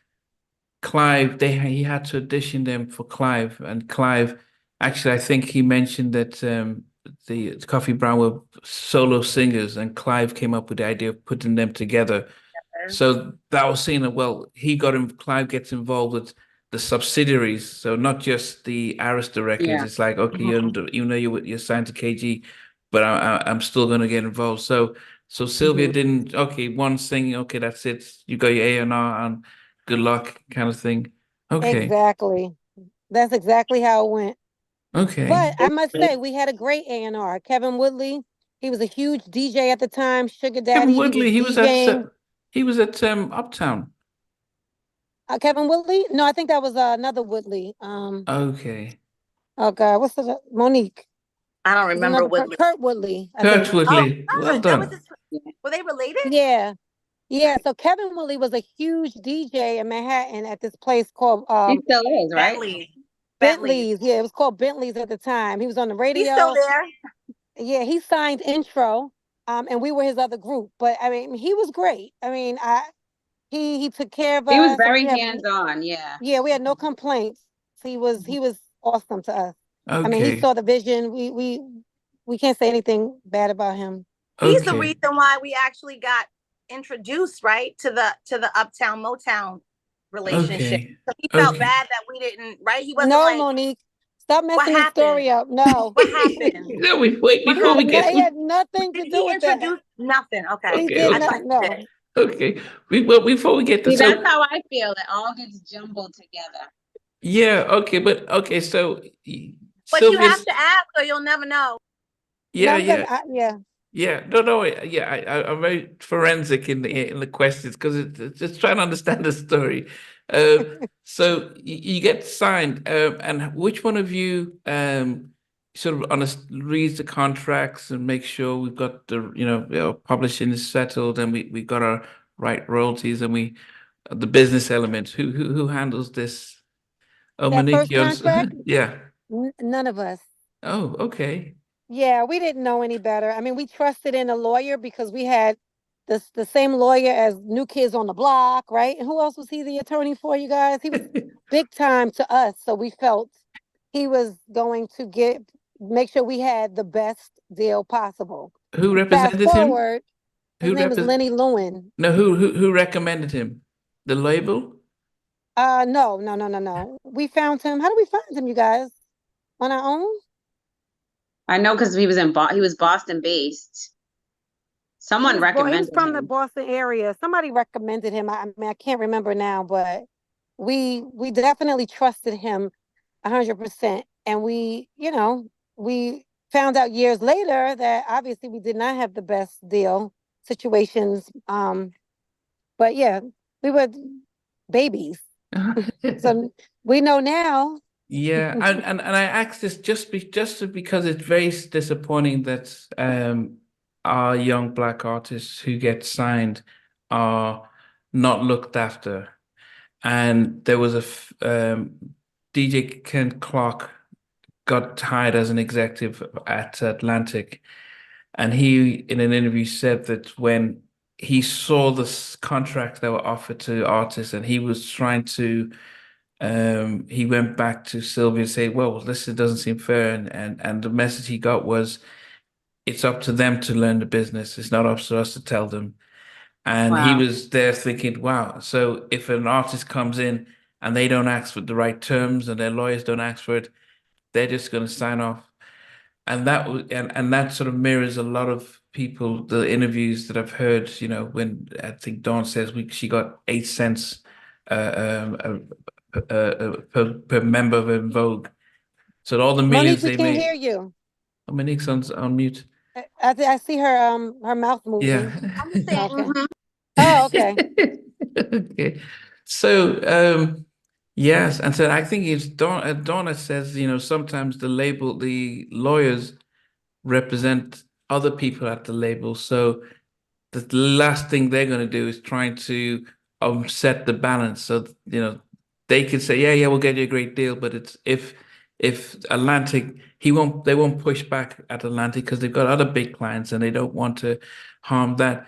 Clive, he had to audition them for Clive, and Clive, actually, I think he mentioned that the Coffee Brown were solo singers, and Clive came up with the idea of putting them together. So that was saying that, well, Clive gets involved with the subsidiaries, so not just the Arista records. Yeah. It's like, okay, Mhm. even though you're signed to KG, but I'm still going to get involved. So Sylvia Mhm. didn't, okay, one singing, okay, that's it. You got your A&R and good luck kind of thing. Okay, Exactly. That's exactly how it went. okay. But I must say, we had a great A&R. Kevin Woodley, he was a huge DJ at the time, Sugar Kevin Daddy. He was Woodley, DJing. he was at Uptown. Kevin Woodley? No, I think that was another Woodley. Okay. Oh God, what's the Monique? I don't There's remember another Woodley. Kurt Woodley, I Kurt think. Oh, Woodley, well that was done. his. Were they related? Yeah. Yeah. So Kevin Woodley was a huge DJ in Manhattan at this place called He still is, right? Bentley. Bentley. Bentley's. Yeah, it was called Bentley's at the time. He was on the He's still radio. there. Yeah, he signed Intro, and we were his other group. But I mean, he was great. I mean, he took care of He was us, and very hands-on, yeah. we had no complaints. He was awesome to us. I mean, he Okay. saw the vision. We can't say anything bad about him. He's the Okay. reason why we actually got introduced, right, to the Uptown Motown relationship. Okay. So he felt Okay. bad that we didn't, right? He wasn't No, like, Monique, stop what messing the happened? story up. No, What happened? No, we wait What before we happened? get he had nothing to Did do he with that. introduce nothing? Okay. He okay, did I okay, not. thought he No. did. okay. Well, before we get to See, that's so how I feel. It all gets jumbled together. yeah, okay, but okay, so But you have Sylvia's to ask or you'll never know. No, yeah, I'm good. yeah. Yeah. Yeah, no, yeah, I'm very forensic in the questions because it's just trying to understand the story. So you get signed, and which one of you sort of reads the contracts and make sure we've got the publishing is settled and we got our right royalties and we the business element. Who handles this? Oh, That Monique, first you're contract, yeah. none of us. Oh, okay. Yeah, we didn't know any better. I mean, we trusted in a lawyer because we had the same lawyer as New Kids on the Block, right? And who else was he the attorney for, you guys? He was big time to us, so we felt he was going to make sure we had the best deal possible. Who Fast represented him? forward, his Who name is represent? Lenny Lewin. No, who recommended him? The label? No, no, no, no, no. We found him. How did we find him, you guys? On our own? I know because he was Boston based. Someone He was recommended from the him. Boston area. Somebody recommended him. I mean, I can't remember now, but we definitely trusted him 100%. And we found out years later that obviously we did not have the best deal situations. But yeah, we were babies. So we know now. Yeah, and I asked this because it's very disappointing that our young black artists who get signed are not looked after. And there was DJ Ken Clark got hired as an executive at Atlantic, and he in an interview said that when he saw the contracts that were offered to artists, and he was trying to he went back to Sylvia and say, well, this doesn't seem fair. And the message he got was, it's up to them to learn the business. It's not up to us to tell them. And he Wow. was there thinking, wow, so if an artist comes in and they don't ask for the right terms and their lawyers don't ask for it, they're just going to sign off. And that sort of mirrors a lot of people, the interviews that I've heard, when I think Dawn says she got 8 cents per member of En Vogue. So all the Monique, millions we they can't made. hear you. Oh, Monique's on mute. I see her mouth Yeah. moving. I'm just saying, Okay. Oh, okay. Okay. So yes, and so I think it's Donna says, sometimes the lawyers represent other people at the label. So the last thing they're going to do is trying to set the balance. So, they could say, yeah, we'll get you a great deal, but it's if Atlantic, they won't push back at Atlantic because they've got other big clients and they don't want to harm that.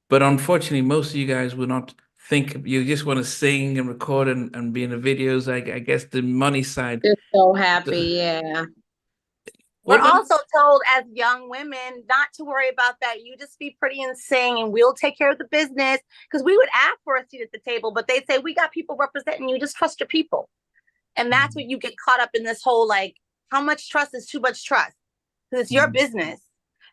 But unfortunately, most of you guys will not think, you just want to sing and record and be in the videos. I guess the money side. Just so happy, yeah. we're What about also told as young women not to worry about that. You just be pretty and sing, and we'll take care of the business. Because we would ask for a seat at the table, but they'd say, we got people representing you. Just trust your people. And that's what you get caught up in, this whole, like, how much trust is too much trust? Because it's your business.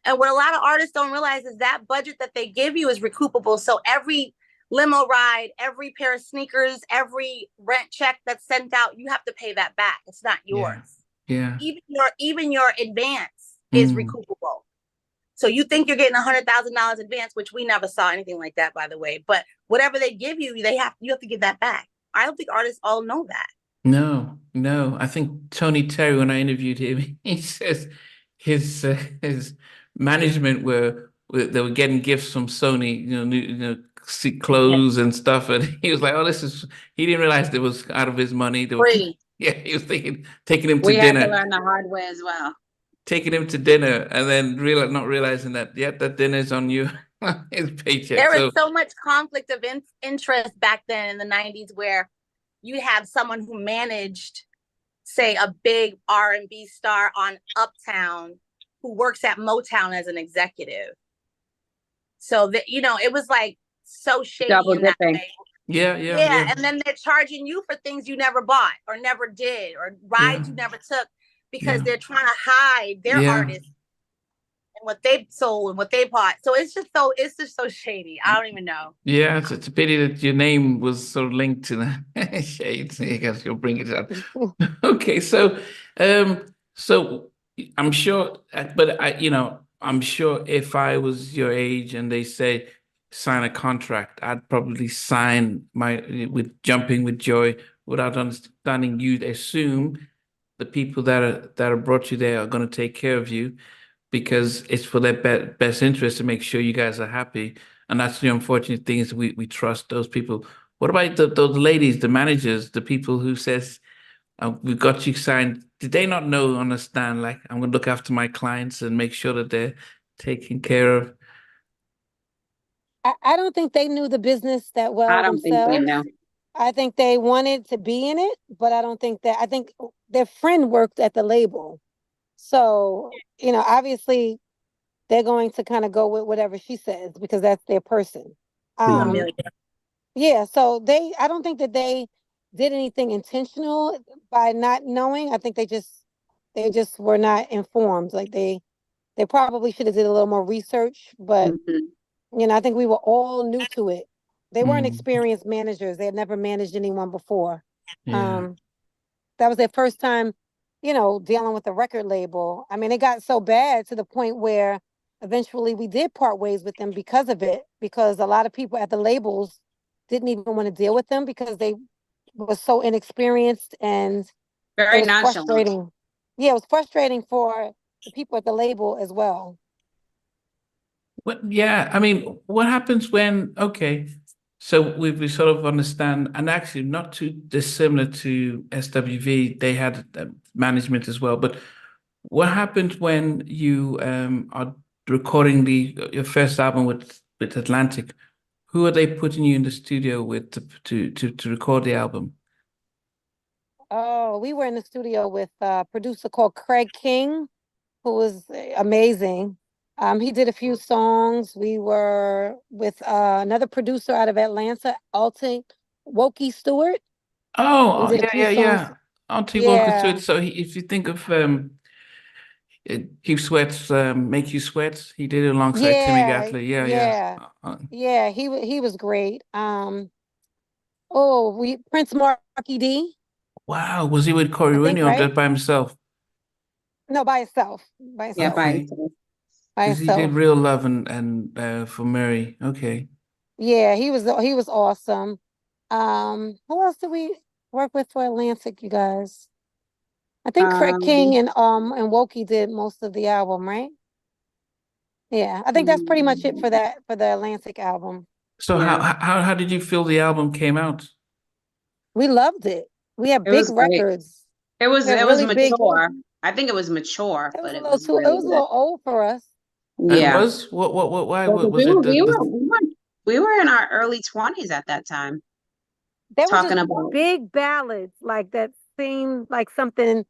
And what a lot of artists don't realize is that budget that they give you is recoupable. So every limo ride, every pair of sneakers, every rent check that's sent out, you have to pay that back. It's not yours. Yeah. Even your advance is recoupable. So you think you're getting $100,000 advance, which we never saw anything like that, by the way. But whatever they give you, you have to give that back. I don't think artists all know that. No. I think Tony Terry, when I interviewed him, he says his management they were getting gifts from Sony, new clothes and stuff, and he was like, "Oh, He didn't realize it was out of his money. Free. Yeah, he was taking him to We had to dinner, learn the hard way as well. taking him to dinner, and then not realizing that that dinner's on you, his paycheck. There was so much conflict of interest back then in the 90s, where you have someone who managed, say, a big R&B star on Uptown who works at Motown as an executive. So that, it was like so shady in that way. Yeah. And then they're charging you for things you never bought or never did, or rides you never took, because they're trying to hide their artists and what they've sold and what they bought. So it's just so shady. I don't even know. Yeah, it's a pity that your name was so linked to the shades. I guess you'll bring it up. Okay, so I'm sure, but I'm sure if I was your age and they say sign a contract, I'd probably sign with jumping with joy without understanding. You'd assume the people that are brought you there are going to take care of you, because it's for their best interest to make sure you guys are happy. And that's the unfortunate thing, is we trust those people. What about those ladies, the managers, the people who says, we've got you signed? Did they not understand, like, I'm going to look after my clients and make sure that they're taken care of? I don't think they knew the business that well I don't think they themselves. know. I think they wanted to be in it, but I think their friend worked at the label. So, obviously they're going to kind of go with whatever she says because that's their person. Yeah, so I don't think that they did anything intentional by not knowing. I think they just were not informed. Like they probably should have did a little more research, but I think we were all new to it. They weren't experienced managers. They had never managed anyone before. Yeah. That was their first time, dealing with a record label. I mean, it got so bad to the point where eventually we did part ways with them because of it, because a lot of people at the labels didn't even want to deal with them because they was so inexperienced, and it Very was nonchalant. frustrating. Yeah, it was frustrating for the people at the label as well. Yeah, I mean, what happens when, okay, so we sort of understand, and actually not too dissimilar to SWV, they had management as well, but what happens when you are recording your first album with Atlantic? Who are they putting you in the studio with to record the album? Oh, we were in the studio with a producer called Craig King, who was amazing. He did a few songs. We were with another producer out of Atlanta, Alton Wokey Stewart. We Oh, did a yeah, few yeah, songs. yeah. Auntie Walker to Yeah, it. So if you think of Keep Sweats, Make You Sweat, he did it alongside Timmy yeah, Gatley. Yeah, yeah. yeah, yeah. He was great. Oh, we Prince Marky D, Wow, was he with Corey I think, Rooney or right? just by himself? No, by itself, by Yeah, itself, by Okay, himself. by because he did itself. Real Love and for Mary. Okay. Yeah, he was awesome. Who else did we work with for Atlantic, you guys? I think Craig King Um, and Wokey did most of the album, right? Yeah, I think that's pretty much it for mm, the Atlantic album. So yeah, how did you feel the album came out? We loved it. We had it big was great. records. It was We had it was really big. mature. I think it was mature, It was but a it little was too. It really was a good. little old for us. It Yeah. was why Well, 'cause was it we were in our early 20s at that time, They were talking just about. big ballads, like that seemed like something,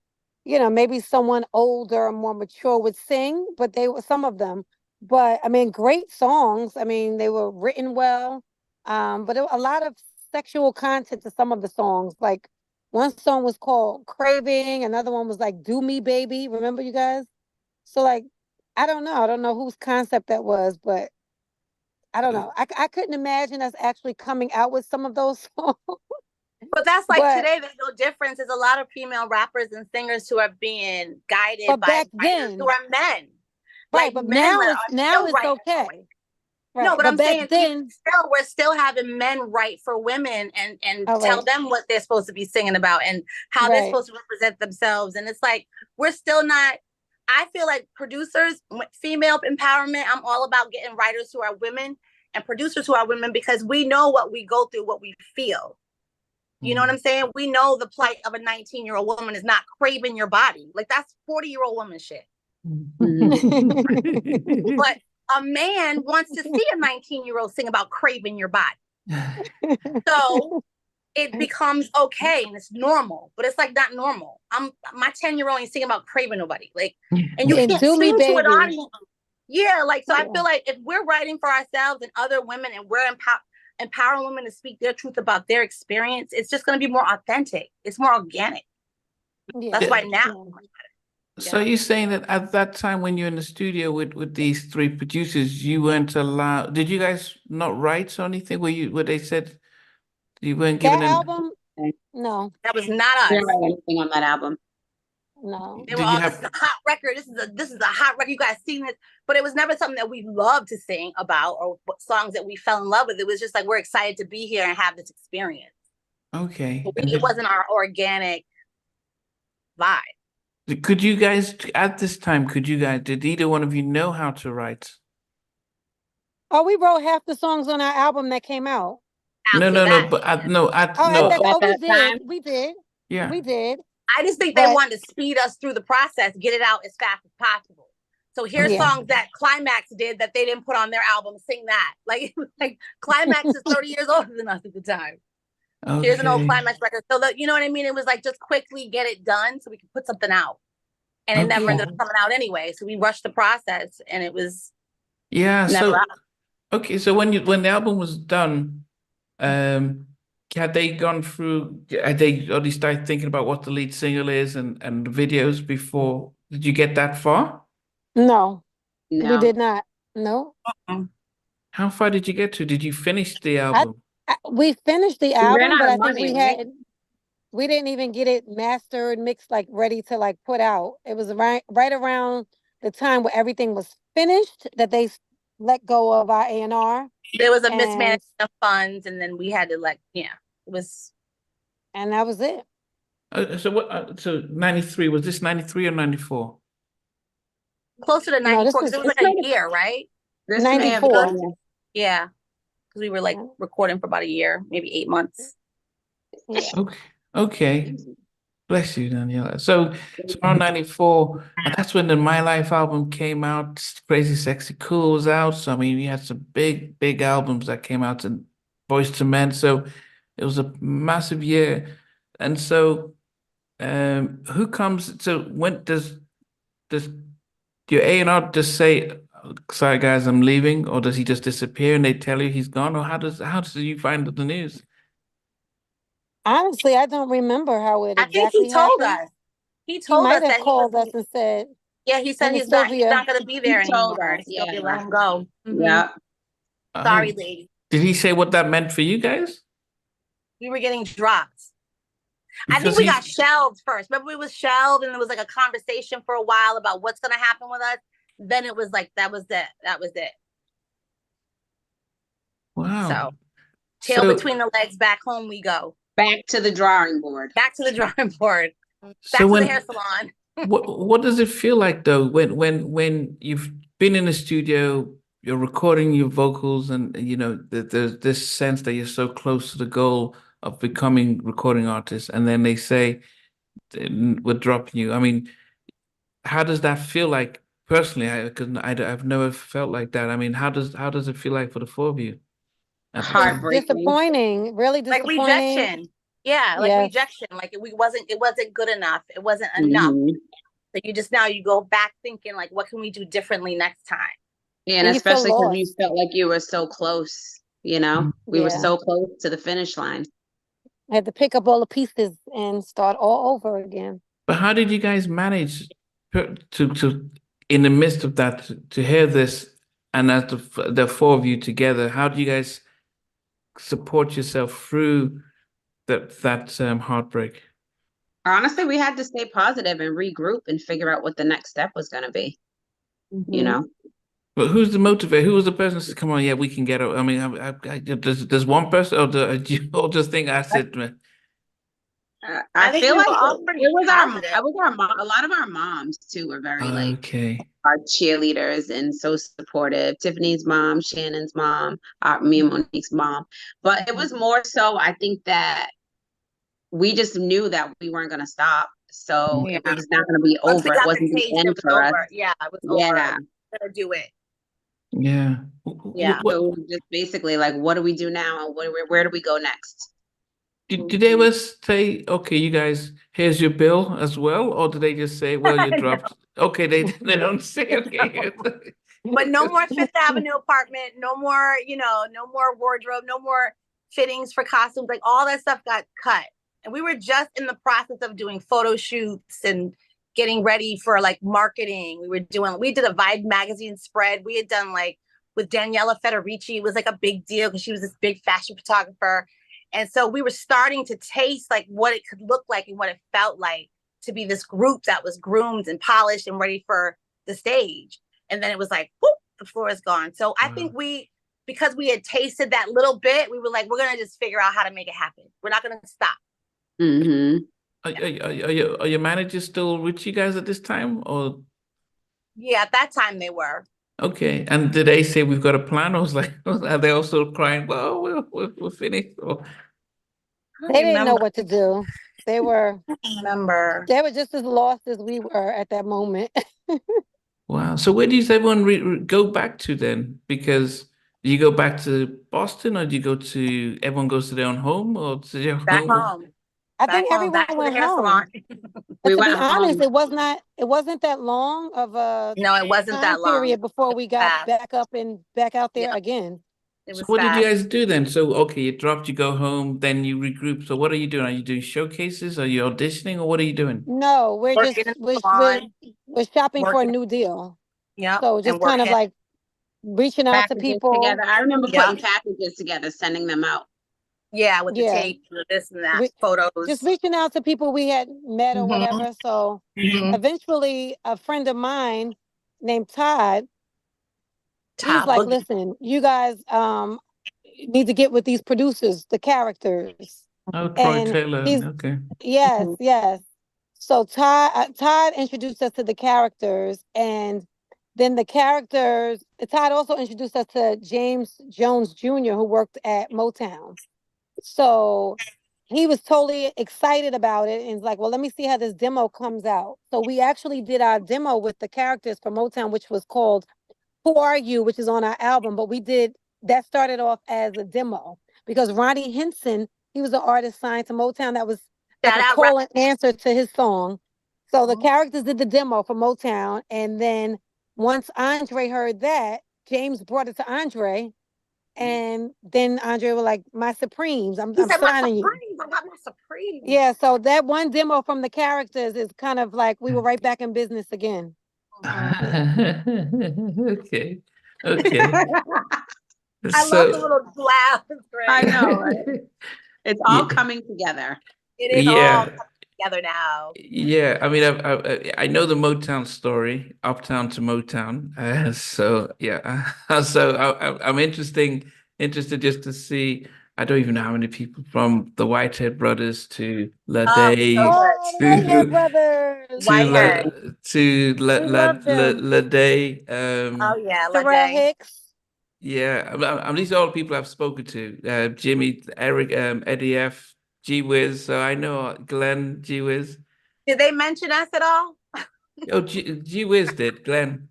maybe someone older or more mature would sing, but they were some of them. But I mean, great songs. I mean, they were written well. But there were a lot of sexual content to some of the songs. Like one song was called Craving, another one was like Do Me Baby. Remember you guys? So like, I don't know. I don't know whose concept that was, but I don't know. I couldn't imagine us actually coming out with some of those songs. But that's like But today, there's no difference. There's a lot of female rappers and singers who are being guided but by back writers who then, are men. right, Like but men now are now still it's writing for okay. women. No, Right. but But I'm back saying then, we're still having men write for women and all tell right, them what they're supposed to be singing about and how they're right. supposed to represent themselves. And it's like we're still not. I feel like producers, female empowerment. I'm all about getting writers who are women and producers who are women because we know what we go through, what we feel. You know what I'm saying? We know the plight of a 19-year-old woman is not craving your body. Like that's 40-year-old woman shit. But a man wants to see a 19-year-old sing about craving your body. So it becomes okay and it's normal, but it's like not normal. My 10-year-old ain't singing about craving nobody. Like, and you And can't Do Me sing to an Baby. audience. Yeah, like so I Yeah. feel like if we're writing for ourselves and other women and we're empowering women to speak their truth about their experience, it's just going to be more authentic. It's more organic. Yeah. That's why now. So you're saying that at that time when you're in the studio with these three producers, you weren't allowed, did you guys not write or anything where they said you weren't given That an, album, no, That was not We us. didn't write anything on that album. no. They were did you all, this is have, a hot record. This is a hot record. You guys seen this, but it was never something that we loved to sing about or songs that we fell in love with. It was just like we're excited to be here and have this experience. okay. But And it wasn't our organic vibe. could you guys, at this time, did either one of you know how to write? Oh, we wrote half the songs on our album that came out. No, After no, no, that, but Oh, no, At we that did. time, We did. yeah. We did. I just think they But wanted to speed us through the process, get it out as fast as possible. So here's yeah. songs that Climax did that they didn't put on their album. Sing that. Like Climax is 30 years older than us at the time. Here's an old Okay. Climax record. So that, you know what I mean? It was like just quickly get it done so we could put something out. And it never Okay. ended up coming out anyway. So we rushed the process and it was Yeah, never so out. okay, so when the album was done, had they gone through, had they already started thinking about what the lead single is and the videos before? Did you get that far? No, we no. did not. No. How far did you get to? Did you finish the I, album? we finished the We ran album, but out I of think money, right? we didn't even get it mastered, mixed, like ready to like put out. It was right around the time where everything was finished that they let go of our A&R. There was a And mismanagement of funds and then we had to it was And that was it. So what? So 93, was this 93 or 94? Closer to No, this 94 because is it was like a year, right? This may have 94. been, Yeah, because we were like recording for about a year, maybe 8 months. Yeah. Okay. Okay. Bless you, Daniela. So around 94, and that's when the My Life album came out. Crazy Sexy Cool was out. So I mean, we had some big albums that came out, and Boys to Men. So it was a massive year. And so who comes, so when does your A&R just say, sorry guys, I'm leaving, or does he just disappear and they tell you he's gone? Or how does you find the news? Honestly, I don't remember how it I think he exactly told happened. us. He He told might us have that he was. called us and said, Yeah, he said him and he's not. He's Sylvia. not going to be he there told anymore. us, So yeah. they let him go. Yeah. Sorry, Oh, lady. did he say what that meant for you guys? We were getting dropped. I think Because we got he's shelved first. Remember, we was shelved, and there was like a conversation for a while about what's going to happen with us. Then it was like that was it. That was it. wow. So tail So between the legs, back home we go. Back to the drawing board. Back to the drawing board. Back so to the hair salon. what does it feel like though when you've been in the studio, you're recording your vocals, and you know there's this sense that you're so close to the goal of becoming recording artists, and then they say we're dropping you. I mean, how does that feel like personally? Because I've never felt like that. I mean, how does it feel like for the four of you at the time? Heartbreaking. Disappointing, really Like disappointing. rejection. Yeah, like Yes. rejection. Like it wasn't good enough. It wasn't enough. Mhm. So you go back thinking like, what can we do differently next time? Yeah, and And you feel especially because you lost. felt like you were so close, you know? We were Yeah. so close to the finish line. I had to pick up all the pieces and start all over again. But how did you guys manage to in the midst of that to hear this, and as the four of you together, how do you guys support yourself through that heartbreak? Honestly, we had to stay positive and regroup and figure out what the next step was going to be, you know? But who's the motivator? Who was the person that said, "Come on, yeah, we can get it"? I mean, there's one person, or do you all just think I said, man? I I think feel we were like all pretty it was positive. our mom. A lot of our moms too were very like Okay. our cheerleaders and so supportive. Tiffany's mom, Shannon's mom, me and Monique's mom. But it was more so, I think that we just knew that we weren't going to stop. So Yeah. it was not going to be Once we over. It got the wasn't the taste, it end was for us. over. Yeah, it was over. Yeah. We're gonna do it. Yeah. Yeah. So it was just basically like, what do we do now? And where do we go next? Did they ever say, "Okay, you guys, here's your bill as well," or did they just say, "Well, you No. dropped"? Okay, they don't say, "Okay." But no more Fifth Avenue apartment, no more, no more wardrobe, no more fittings for costumes. Like all that stuff got cut. And we were just in the process of doing photo shoots and getting ready for like marketing. We did a Vibe magazine spread. We had done like with Daniela Federici. It was like a big deal because she was this big fashion photographer. And so we were starting to taste like what it could look like and what it felt like to be this group that was groomed and polished and ready for the stage. And then it was like, whoop, the floor is gone. So I think because we had tasted that little bit, we were like, we're going to just figure out how to make it happen. We're not going to stop. Mm-hmm. Are your managers still with you guys at this time, or? Yeah, at that time they were. Okay, and did they say we've got a plan? I was like, are they also crying? Well, we're finished. Or... They didn't know what to do. They were just as lost as we were at that moment. Wow. So where does everyone go back to then? Because do you go back to Boston, or do you everyone goes to their own home, or to their Back home? I think everyone back to went the hair home. salon. But to be honest, it wasn't that long of a No, it wasn't that long period before we got back up and back out there again. So what did you guys do then? So okay, you dropped, you go home, then you regroup. So what are you doing? Are you doing showcases? Are you auditioning, or what are you doing? No, we're shopping for a new deal. Yeah. So just kind of like reaching out to people. Together. I remember putting packages together, sending them out. Yeah, with the tape, this and that, photos. Just reaching out to people we had met or whatever. So eventually a friend of mine named Todd, he was like, listen, you guys need to get with these producers, the characters. Oh, Troy And Taylor. he's Okay. yes, Mhm. yes. So Todd introduced us to the characters, and then the characters. Todd also introduced us to James Jones Jr., who worked at Motown. So he was totally excited about it, and he's like, "Well, let me see how this demo comes out." So we actually did our demo with the characters for Motown, which was called "Who Are You," which is on our album. But we did that started off as a demo because Ronnie Henson, he was an artist signed to Motown that was like Shout a out, call and answer to his song. So the Ryan. characters did the demo for Motown, and then once Andre heard that, James brought it to Andre, and then Andre was like, "My Supremes, He I'm said, "My signing you." Supremes, I got my Supremes." Yeah, so that one demo from the characters is kind of like we were right back in business again. Okay. Okay. I love So the little laugh, I Greg. know, right? It's all yeah, coming together. It is all yeah, coming together now. yeah. I mean, I know the Motown story, Uptown to Motown. So yeah, so I'm interested just to see. I don't even know how many people from the Whitehead brothers to Oh, so Lade good. Oh, the Whitehead to brothers. Whitehead. We love them. Lade. Oh yeah, Terrell Lede. Hicks. Yeah, these are all the people I've spoken to. Jimmy, Eric, Eddie F, G Wiz. So I know Glenn, G Wiz. Did they mention us at all? Oh, G Wiz did, Glenn.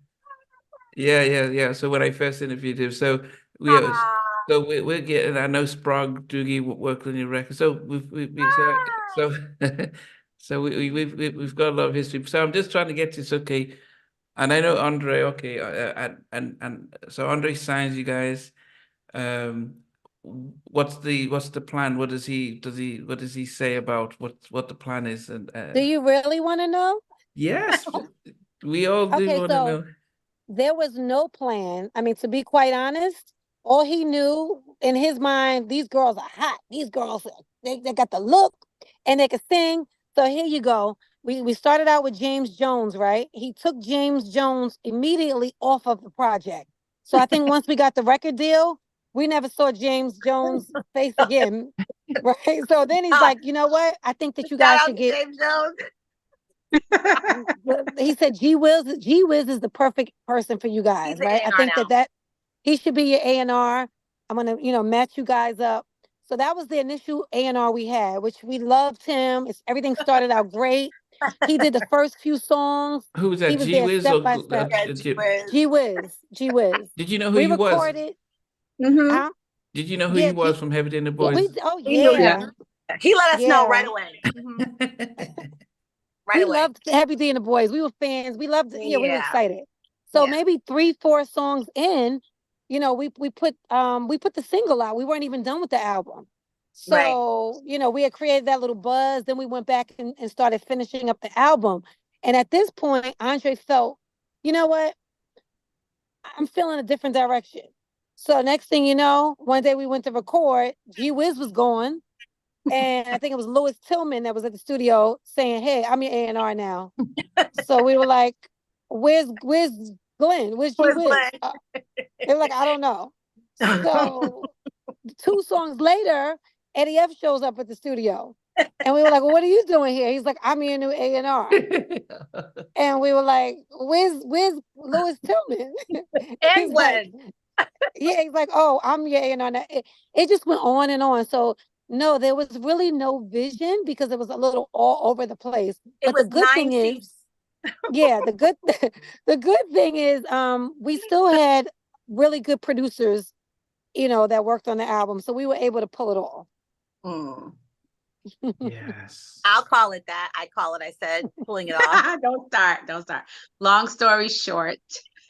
Yeah, yeah, yeah. So when I first interviewed him, so we are, Ah, so we're getting. I know Sprague, Doogie worked on your record. So so so we've got a lot of history. So I'm just trying to get to this. Okay, and I know Andre. Okay, and so Andre signs you guys. Um, what's the plan? What does he say about what the plan is? And Do you really want to know? yes, we all do Okay, want to so know. there was no plan. I mean, to be quite honest, all he knew in his mind, these girls are hot. These girls, they got the look and they can sing. So here you go. We started out with James Jones, right? He took James Jones immediately off of the project. So I think once we got the record deal, we never saw James Jones' face again. Right. So then he's ah, like, you know what? I think that you shout guys out should to get James Jones. he said G Wiz is the perfect person for you He's guys, the right? I A&R think now. that he should be your A&R. I'm gonna, match you guys up. So that was the initial A&R we had, which we loved him. Everything started out great. He did the first few songs. Who was He that? was G there Wiz step or by step. Yeah, G Wiz. G Wiz. did you know who We he was? recorded. Hmm. Um, Did you know who he yeah, was from Heavy Dinner Yeah. Boys? oh He knew Yeah. yeah, him. He let us know right yeah. away. Right We away. loved Heavy D and the Boys. We were fans. We loved it. Yeah, we were Yeah. excited. So Yeah. maybe 3, 4 songs in, we put the single out. We weren't even done with the album. Right. So, we had created that little buzz. Then we went back and started finishing up the album. And at this point, Andre felt, you know what? I'm feeling a different direction. So next thing you know, one day we went to record, G Wiz was gone. And I think it was Louis Tillman that was at the studio saying, "Hey, I'm your A&R now." So we were like, "Where's Glenn? Where's G Where's Wiz?" Glenn? They were like, "I don't know." So 2 songs later, Eddie F shows up at the studio, and we were like, "Well, what are you doing here?" He's like, "I'm your new A&R." And we were like, "Where's Louis Tillman?" And He's like, Glenn. yeah, he's like, "Oh, I'm your A&R now." It just went on and on. So no, there was really no vision because it was a little all over the place. It But the was good nine thing is, chiefs. yeah, the good thing is, we still had really good producers, that worked on the album, so we were able to pull it off. Mm. Yes. I'll call it that. I call it, I said, pulling it off. Don't start. Long story short.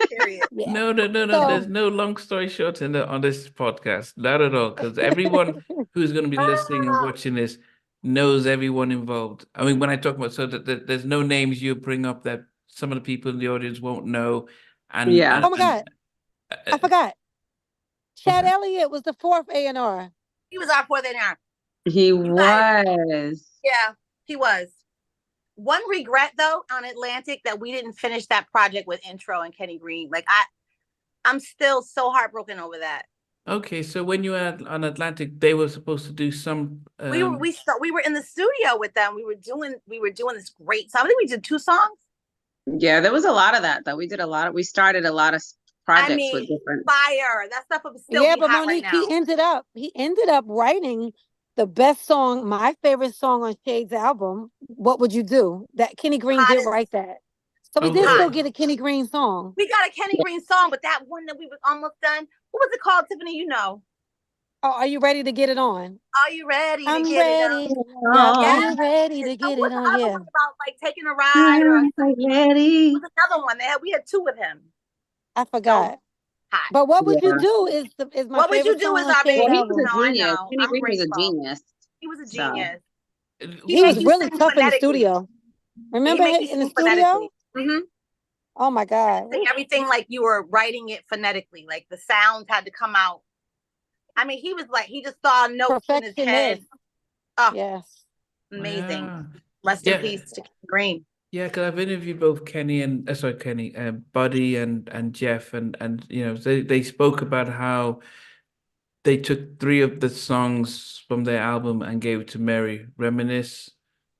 Period. Yeah. No, no, no, no. There's So no long story short on this podcast. Not at all. Because everyone who's going to be listening and Ah, watching this knows everyone involved. I mean, when I talk about there's no names you bring up that some of the people in the audience won't know, and Yeah. oh my God, I uh, forgot. what's Chad that? Elliott was the fourth A&R. he was our fourth A&R. He You guys, was. yeah, he was. One regret though on Atlantic that we didn't finish that project with Intro and Kenny Green. Like I'm still so heartbroken over that. Okay, so when you were on Atlantic, they were supposed to do some We were in the studio with them. We were doing this great song. I think we did 2 songs. Yeah, there was a lot of that though. We started a lot of I projects with mean, different. fire. That stuff would still Yeah, be but hot right Monique, now. he ended up writing the best song, my favorite song on Shade's album, What Would You Do? That Kenny Green did Hottest, write that. So we did okay. still get a Kenny Green song. We got a Kenny Green song, but that one that we was almost done. What was it called, Tiffany? You know. Oh, are you ready to get it on? Are you ready to I'm get it on? ready. Yep, are Yes. you ready to So get it what's the on? other Yeah, one about, like taking a ride or Ready. what's another one? We had 2 with him. I So forgot. hot. But What Would You Yeah. Do is my What would you favorite do song is on our Shade's Well, baby. he was You album. a know, I genius. know. Kenny I'm Green was a grateful. genius. He was a So genius. He He make was you really sing tough in the phonetically. studio. He Remember make you in the sing studio? phonetically. Mm-hmm. Oh my God. Sing everything like you were writing it phonetically. Like the sounds had to come out. I mean, he was like, he just saw notes in his head. Perfectionist. Oh, Yes. amazing. Yeah. Rest in Yeah. peace to Kenny Green. Yeah, because I've interviewed both Kenny and sorry, Kenny, Buddy and Jeff, and you know they spoke about how they took 3 of the songs from their album and gave it to Mary, Reminisce,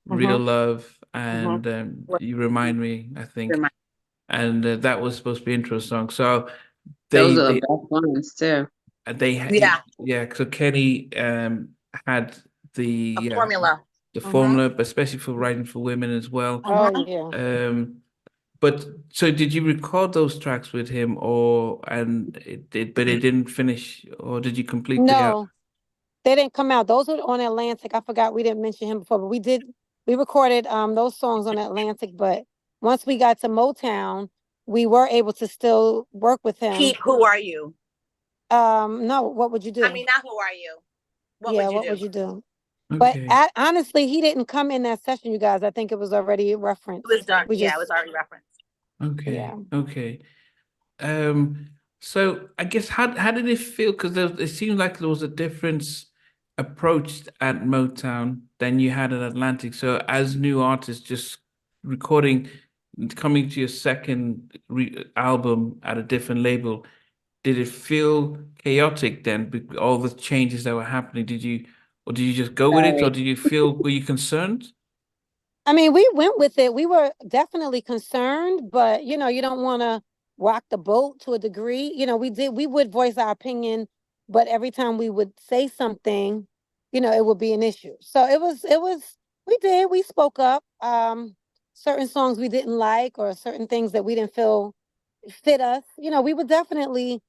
Real Mm-hmm. Love, and You Remind Me, I think, and that was supposed to be intro song. So those they are the they best ones too. Yeah. yeah. So Kenny had A the formula. the Mm-hmm. formula, but especially for writing for women as well. Oh yeah. But so did you record those tracks with him, but it didn't finish, or did you complete the album? No, they didn't come out. Those were on Atlantic. I forgot we didn't mention him before, but we recorded those songs on Atlantic, but once we got to Motown, we were able to still work with him. Keep Who Are You? No, What Would You Do? I mean, not Who Are You? What Yeah, would you What do? Would You Do? But Okay, honestly, he didn't come in that session, you guys. I think it was already referenced. It was done. We Yeah, just, it was already referenced. okay, yeah. okay. So I guess how did it feel? Because it seemed like there was a difference approached at Motown than you had at Atlantic. So as new artists, just recording, coming to your second album at a different label, did it feel chaotic then? All the changes that were happening, or did you just go with it, or Very. did were you concerned? I mean, we went with it. We were definitely concerned, but you don't want to rock the boat to a degree. We would voice our opinion, but every time we would say something, it would be an issue. So we spoke up. Certain songs we didn't like or certain things that we didn't feel fit us. We would definitely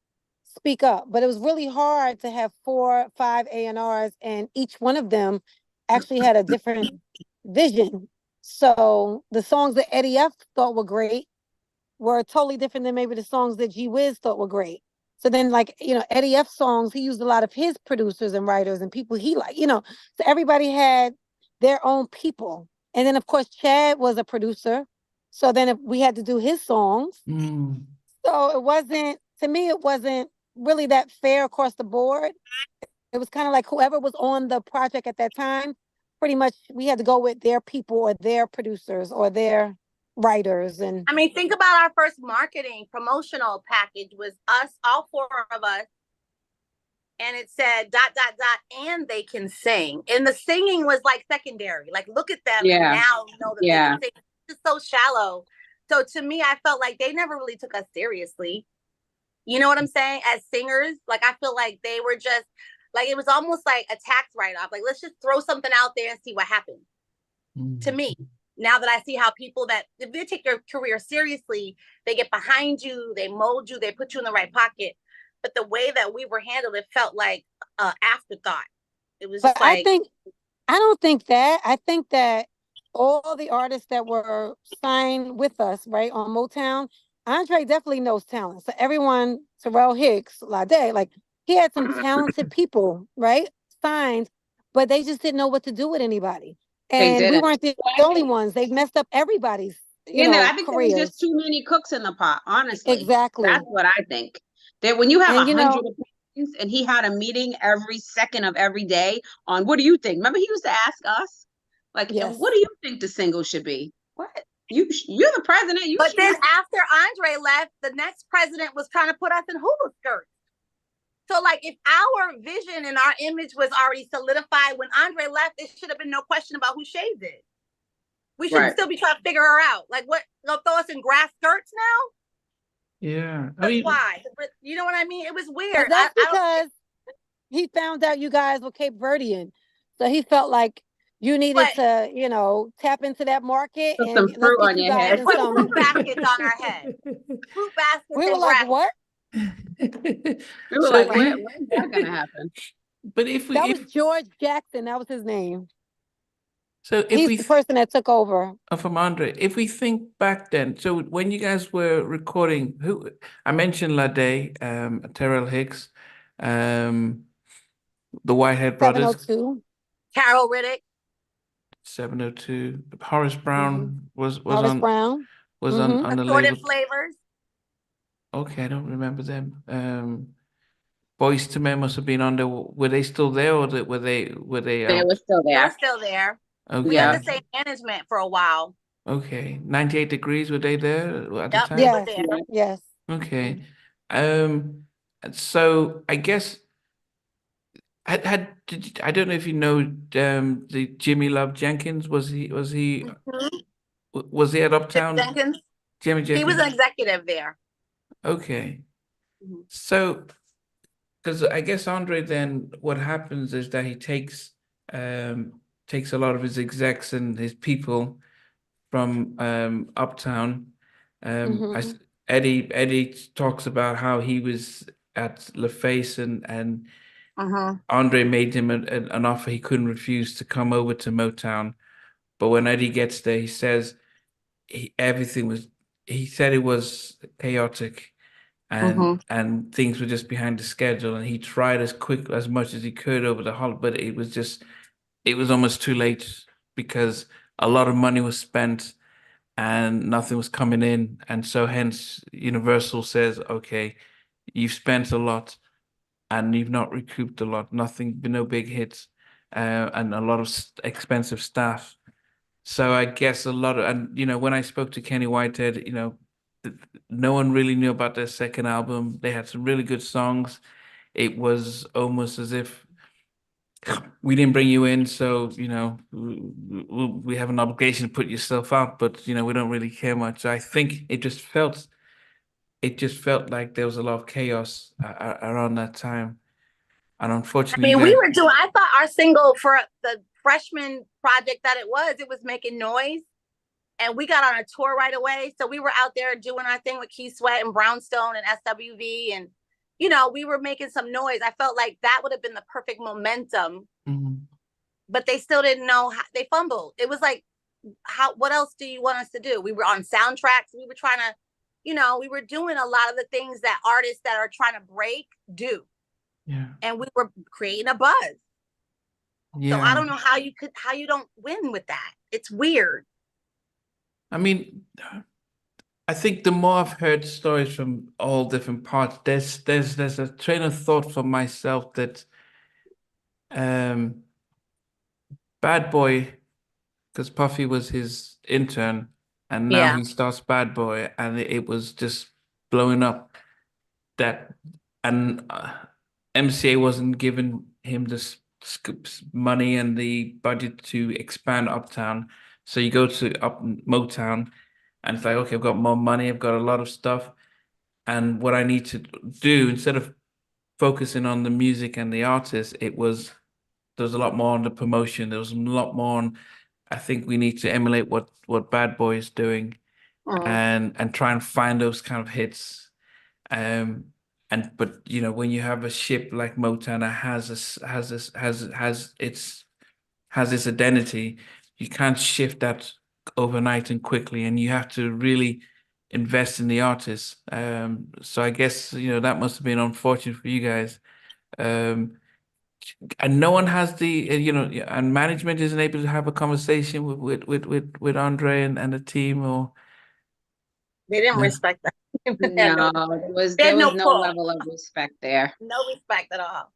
speak up, but it was really hard to have 4, 5 A&Rs, and each one of them actually had a different vision. So the songs that Eddie F thought were great were totally different than maybe the songs that G Wiz thought were great. So then, like, Eddie F songs, he used a lot of his producers and writers and people he liked, so everybody had their own people. And then, of course, Chad was a producer. So then if we had to do his songs. Mm. So to me, it wasn't really that fair across the board. It was kind of like whoever was on the project at that time, pretty much we had to go with their people or their producers or their writers. And I mean, think about our first marketing promotional package was us, all 4 of us. And it said ... and they can sing. And the singing was like secondary. Like, look at them. Yeah. And now you know that they can sing. It's just so shallow. So to me, I felt like they never really took us seriously. You know what I'm saying? As singers, like, I feel like they were just like, it was almost like a tax write-off. Like, let's just throw something out there and see what happens. To me, now that I see how people that, if they take your career seriously, they get behind you, they mold you, they put you in the right pocket. But the way that we were handled, it felt like an afterthought. It was just like, I don't think that. I think that all the artists that were signed with us, right, on Motown, Andre definitely knows talent. So everyone, Terrell Hicks, Lade, like, he had some talented people, right, signed, but they just didn't know what to do with anybody. And we weren't the only ones. They messed up everybody's, I think there was careers. just too many cooks in the pot, honestly. Exactly. That's what I think. That when you have And 100 opinions and he had a meeting every second of every day on what do you think? Remember, he used to ask us, like, Yes. what do you think the single should be? What? You're the president. But then after Andre left, the next president was trying to put us in hula skirts. So So like if our vision and our image was already solidified when Andre left, it should have been no question about who shaved it. We should still be trying to figure her out. Like what? They'll throw us in grass skirts now? Yeah. I That's mean, why. You know what I mean? It was But weird. that's I don't. because he found out you guys were Cape Verdean. So he felt like you needed But to, you know, tap into that market Put and some let's fruit get on you your guys head. in put some. fruit baskets on our head. Fruit baskets We were and like, grass. what? We were So like, when's that gonna happen? but if we That was George Jackson. That was his name. so if He's we the person that took over. from Andre, if we think back then, so when you guys were recording, who I mentioned Lade, Terrell Hicks, the Whitehead Brothers, 702. Carol Riddick. 702, Horace Brown was Horace on Brown. on the Assorted label. flavors. Okay, I don't remember them. Boys to Men must have been on there. Were they still there, or were they They out? were still They were there. still there. We Okay. had Yeah. the same management for a while. Okay. 98 Degrees, were they there at the Yep, time? they were Yes. there. Yes. Okay. So I guess I don't know if you know the Jimmy Love Jenkins. Was he Mhm. was he at Jim Uptown? Jenkins. Jimmy He was Jenkins. an executive there. Okay. Mhm. So because I guess Andre then what happens is that he takes a lot of his execs and his people from Uptown. Mhm. Eddie talks about how he was at LaFace and Mhm. Andre made him an offer he couldn't refuse to come over to Motown. But when Eddie gets there, he says everything was. He said it was chaotic Mhm. and things were just behind the schedule. And he tried as much as he could over the holiday, but it was almost too late because a lot of money was spent and nothing was coming in. And so hence Universal says, okay, you've spent a lot and you've not recouped a lot, no big hits, and a lot of expensive staff. So I guess and when I spoke to Kenny Whitehead, no one really knew about their second album. They had some really good songs. It was almost as if we didn't bring you in, so we have an obligation to put yourself out, but we don't really care much. I think it just felt like there was a lot of chaos around that time, and I unfortunately, mean, I thought our single for the freshman project that it was making noise. And we got on a tour right away. So we were out there doing our thing with Key Sweat and Brownstone and SWV. And, we were making some noise. I felt like that would have been the perfect momentum. Mhm. But they still didn't know how they fumbled. It was like, what else do you want us to do? We were on soundtracks. We were trying to, we were doing a lot of the things that artists that are trying to break do. Yeah. And we were creating a buzz. Yeah. So I don't know how you don't win with that. It's weird. I mean, I think the more I've heard stories from all different parts, there's a train of thought for myself that um Bad Boy, because Puffy was his intern, and now Yeah. he starts Bad Boy, and it was just blowing up. That and MCA wasn't giving him the money and the budget to expand Uptown, so you go to Motown, and it's like, okay, I've got more money, I've got a lot of stuff, and what I need to do instead of focusing on the music and the artist, there was a lot more on the promotion. There was a lot more on, I think we need to emulate what Bad Boy is doing and try and find those kind of hits. But when you have a ship like Motown that has its identity, you can't shift that overnight and quickly, and you have to really invest in the artist. So I guess that must have been unfortunate for you guys. And no one has and management isn't able to have a conversation with Andre and the team, or They didn't no. respect that. No, there was no pull. level of respect there. No respect at all.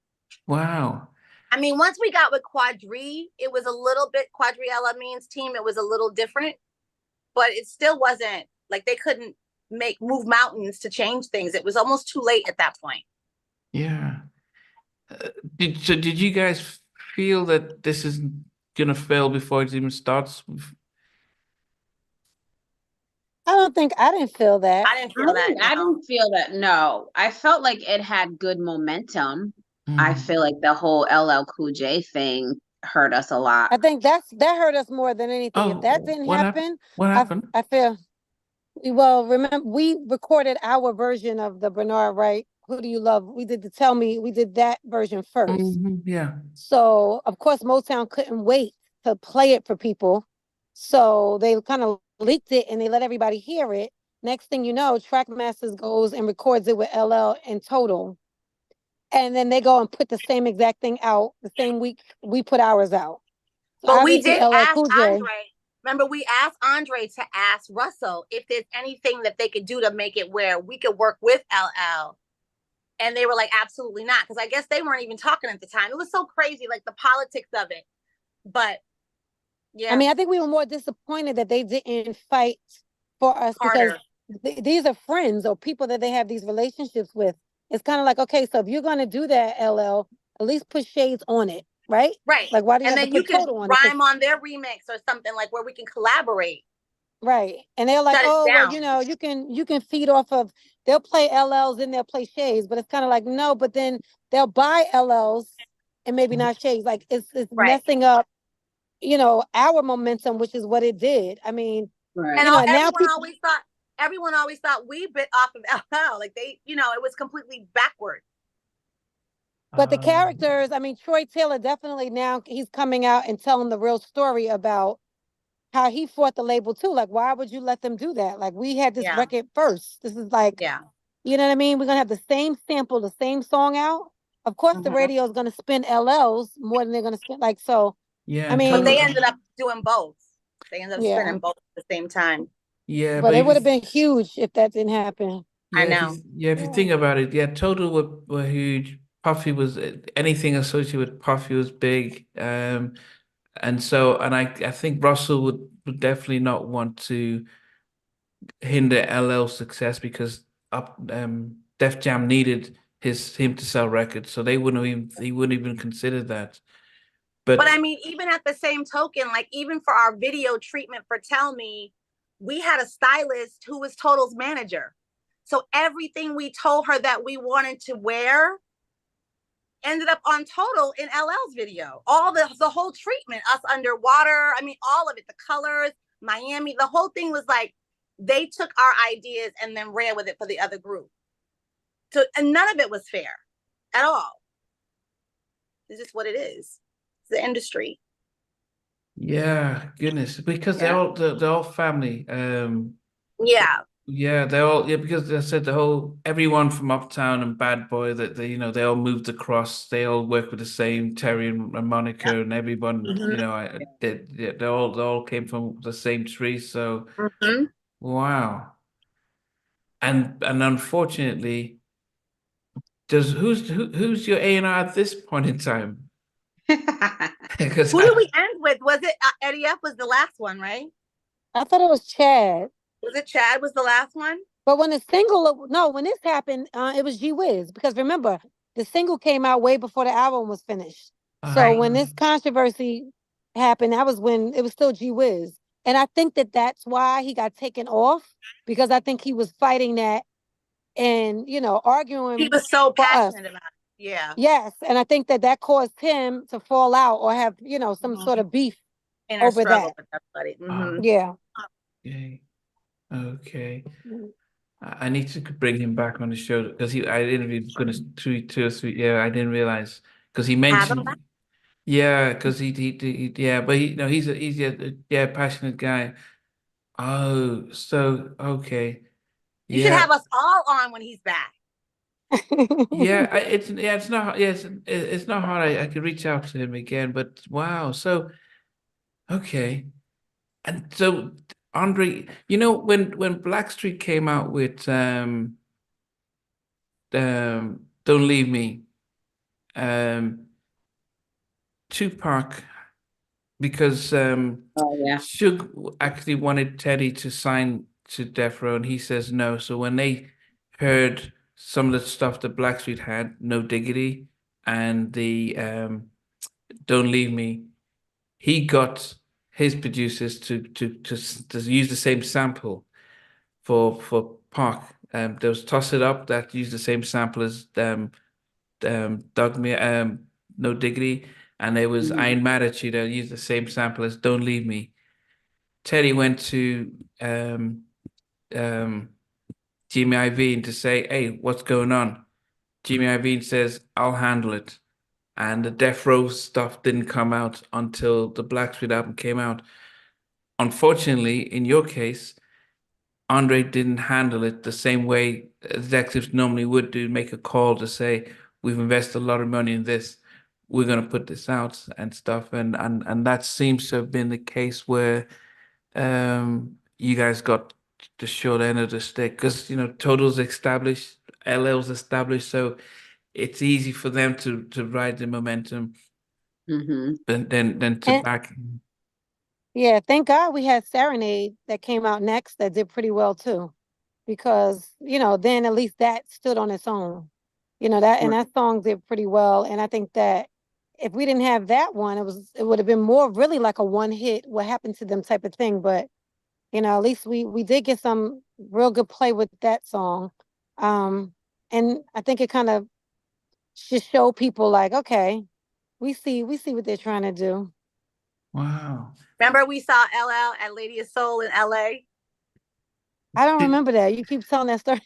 Wow. I mean, once we got with Quadri, it was a little bit Quadriella Means team. It was a little different, but it still wasn't like they couldn't move mountains to change things. It was almost too late at that point. Yeah. Did you guys feel that this is gonna fail before it even starts? I didn't feel that. I didn't feel that. I No. didn't feel that. No, I felt like it had good momentum. I Mm. feel like the whole LL Cool J thing hurt us a lot. I think that hurt us more than anything. If that Oh, didn't what happened? happen, What happened? I feel well, remember we recorded our version of the Bernard Wright, Who Do You Love? We did the Tell Me, we did that version first. Yeah. So of course Motown couldn't wait to play it for people. So they kind of leaked it and they let everybody hear it. Next thing you know, Trackmasters goes and records it with LL in total. And then they go and put the same exact thing out the same week we put ours out. So But we obviously did LL ask Cool J. Andre. Remember, we asked Andre to ask Russell if there's anything that they could do to make it where we could work with LL. And they were like, absolutely not. Because I guess they weren't even talking at the time. It was so crazy, like the politics of it. But yeah. I mean, I think we were more disappointed that they didn't fight for us harder. because these are friends or people that they have these relationships with. It's kind of like, okay, so if you're going to do that, LL, at least put shades on it, right? Right. Like, why do you and have to then you put can total on it? rhyme on their remix or something like where we can collaborate. Right. And they're like, Shut it oh, well, down. you can feed off of, they'll play LLs and they'll play shades, but it's kind of like, no, but then they'll buy LLs and maybe not shades. Like it's Right. messing up, our momentum, which is what it did. I mean, Right. And and now everyone always thought we bit off of LL. Like they, it was completely backward. but the characters, I mean, Troy Taylor definitely now he's coming out and telling the real story about how he fought the label too. Like, why would you let them do that? Like, we had this Yeah. record first. This is like, Yeah. you know what I mean? We're gonna have the same sample, the same song out. Of course, the radio is gonna spin LLs more than they're gonna spin so. Yeah. I mean, But they ended up doing both. They ended up Yeah. spinning both at the same time. Yeah, but it would have been huge if that didn't happen. yeah, I know. if you think about it, yeah, Total were huge. Puffy was anything associated with Puffy was big. And I think Russell would definitely not want to hinder LL's success because Def Jam needed him to sell records, so he wouldn't even consider that. But I mean, even at the same token, like even for our video treatment for Tell Me, we had a stylist who was Total's manager. So everything we told her that we wanted to wear ended up on Total in LL's video. All the whole treatment, us underwater, I mean, all of it, the colors, Miami, the whole thing was like, they took our ideas and then ran with it for the other group. So, and none of it was fair at all. It's just what it is. It's the industry. Yeah, goodness, because they're all family. Yeah. Yeah, because I said everyone from Uptown and Bad Boy that they all moved across. They all work with the same Terry and Monica and everyone. They all came from the same tree. So wow. And unfortunately, who's your A&R at this point in time? Because who did we end with? Was it Eddie F was the last one, right? I thought it was Chad. Was it Chad was the last one? But when when this happened, it was G Wiz because remember the single came out way before the album was finished. So when this controversy happened, that was when it was still G Wiz, and I think that's why he got taken off because I think he was fighting that and arguing. He was so passionate about it. Yeah. Yes, and I think that caused him to fall out or have some sort of beef over that. With everybody. Yeah. Okay. I need to bring him back on the show because I interviewed goodness 2 or 3. Yeah, I didn't realize because he mentioned. Yeah, because but he's a passionate guy. Oh, so okay. You should have us all on when he's back. It's not it's not hard. I could reach out to him again, but wow. So okay, and so Andre, when Blackstreet came out with Don't Leave Me, Tupac, because Suge actually wanted Teddy to sign to Death Row, and he says no. So when they heard some of the stuff that Blackstreet had, No Diggity, and the Don't Leave Me, he got his producers to use the same sample for Park. There was Toss It Up that used the same sample as Dug Me, No Diggity, and there was I Ain't Mad at You that used the same sample as Don't Leave Me. Teddy went to um, Jimmy Iovine to say, "Hey, what's going on?" Jimmy Iovine says, "I'll handle it." And the Death Row stuff didn't come out until the Black Street album came out. Unfortunately, in your case, Andre didn't handle it the same way executives normally would do, make a call to say, we've invested a lot of money in this, we're going to put this out and stuff. And that seems to have been the case where you guys got the short end of the stick because, Total's established, LL's established, so it's easy for them to ride the momentum than to And back. yeah, thank God we had Serenade that came out next that did pretty well too. Because, then at least that stood on its own. And that song did pretty well. And I think that if we didn't have that one, it would have been more really like a one hit, what happened to them type of thing. But, at least we did get some real good play with that song. And I think it kind of should show people like, okay, we see what they're trying to do. Wow. Remember we saw LL at Lady of Soul in LA? I don't remember that. You keep telling that story.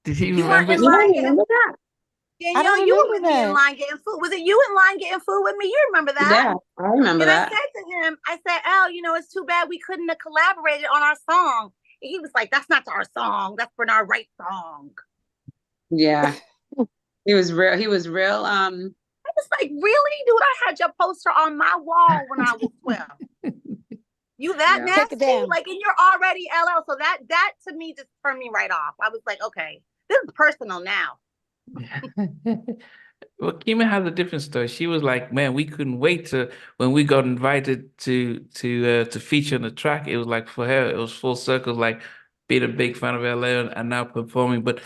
Did he You weren't remember? in You line don't getting remember that? I Danielle, don't you were remember with me in that. line getting food. Was it you in line getting food with me? You remember that? Yeah, I remember And I that. said to him, I said, Al, it's too bad we couldn't have collaborated on our song. And he was like, that's not our song. That's for our right song. Yeah. He was real. I was like, really? Dude, I had your poster on my wall when I was 12. You that Yeah. Take it nasty? down. Like, and you're already LL. So that to me just turned me right off. I was like, okay, this is personal now. Well, Kima has a different story. She was like, "Man, we couldn't wait to when we got invited to feature on the track. It was like for her, it was full circle, like being a big fan of LA and now performing. But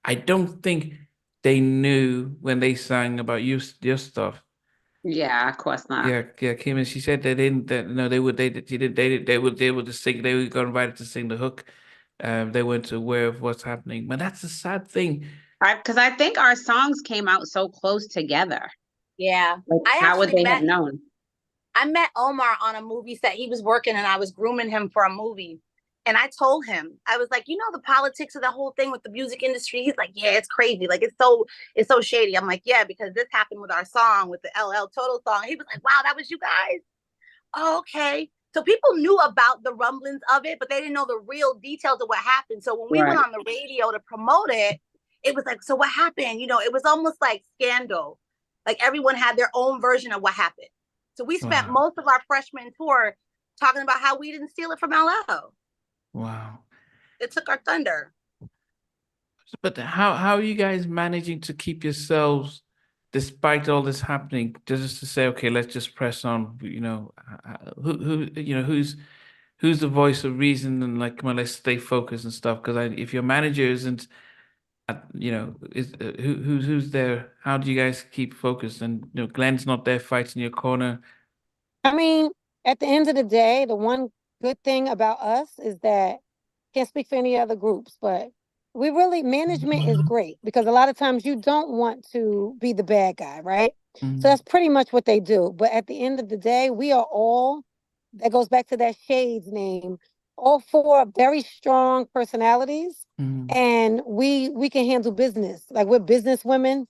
I don't think they knew when they sang about your stuff. Yeah, of course not. Yeah, Kima. She said they didn't. That no, they would. She did. They would just sing. They got invited to sing the hook. They weren't aware of what's happening. But that's a sad thing. Because I think our songs came out so close together. Yeah. Like, how would they have known? I met Omar on a movie set. He was working and I was grooming him for a movie. And I told him, I was like, the politics of the whole thing with the music industry. He's like, yeah, it's crazy. Like, it's so shady. I'm like, yeah, because this happened with our song, with the LL Total song. He was like, wow, that was you guys. Oh, okay. So people knew about the rumblings of it, but they didn't know the real details of what happened. So when we went on the radio to promote it, it was like, so what happened? It was almost like Scandal. Like everyone had their own version of what happened. So we spent most of our freshman tour talking about how we didn't steal it from LL. Wow. It took our thunder. But how are you guys managing to keep yourselves, despite all this happening, just to say, okay, let's just press on. Who's the voice of reason and like, come on, let's stay focused and stuff. Because if your manager isn't, who's there? How do you guys keep focused? And Glenn's not there fighting your corner. I mean, at the end of the day, the one good thing about us is that can't speak for any other groups, but management is great because a lot of times you don't want to be the bad guy, right? So that's pretty much what they do. But at the end of the day, we are all, that goes back to that Shades name, all four very strong personalities, and we can handle business. Like we're business women,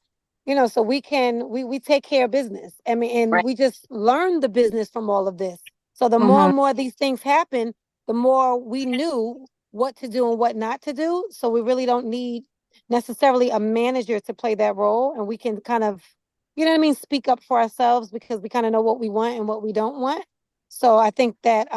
so we take care of business. I mean, and we just learn the business from all of this. So the more and more these things happen, the more we knew what to do and what not to do. So we really don't need necessarily a manager to play that role. And we can kind of, speak up for ourselves because we kind of know what we want and what we don't want. So I think that,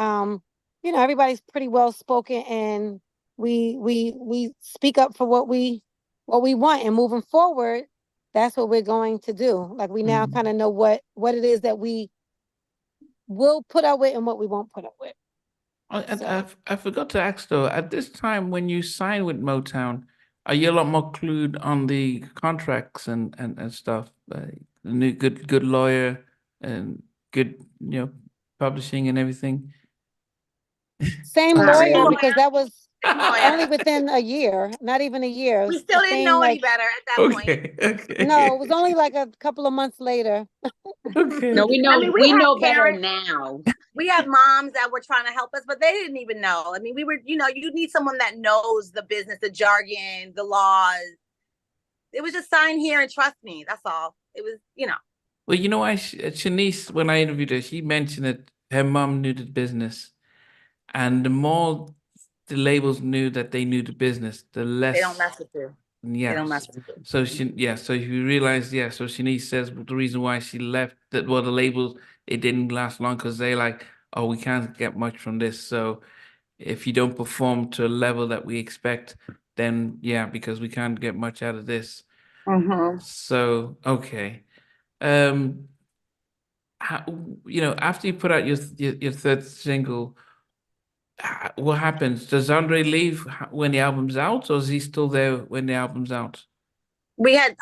everybody's pretty well spoken and we speak up for what we want, and moving forward, that's what we're going to do. Like we now kind of know what it is that we will put up with and what we won't put up with. I forgot to ask though, at this time when you sign with Motown, are you a lot more clued on the contracts and stuff? new good lawyer and good, publishing and everything? Same Not lawyer, really. because that was Same only lawyer. within a year, not even a year. We still The didn't same, know any like, better at that point. Okay. no, it was only like a couple of months later. Okay. No, we know I mean, we had know better parents, now. we had moms that were trying to help us, but they didn't even know. I mean, we were, you need someone that knows the business, the jargon, the laws. It was just sign here and trust me. That's all. It was. Well, Shanice, when I interviewed her, she mentioned that her mom knew the business, and the more the labels knew that they knew the business, the They don't less. mess with you. They Yeah. don't mess with you. So so if you realize, so Shanice says the reason why she left that, well, the labels, it didn't last long because they like, oh, we can't get much from this. So if you don't perform to a level that we expect, then because we can't get much out of this. Mm-hmm. So, okay. How, after you put out your third single, what happens? Does Andre leave when the album's out, or is he still there when the album's out? We had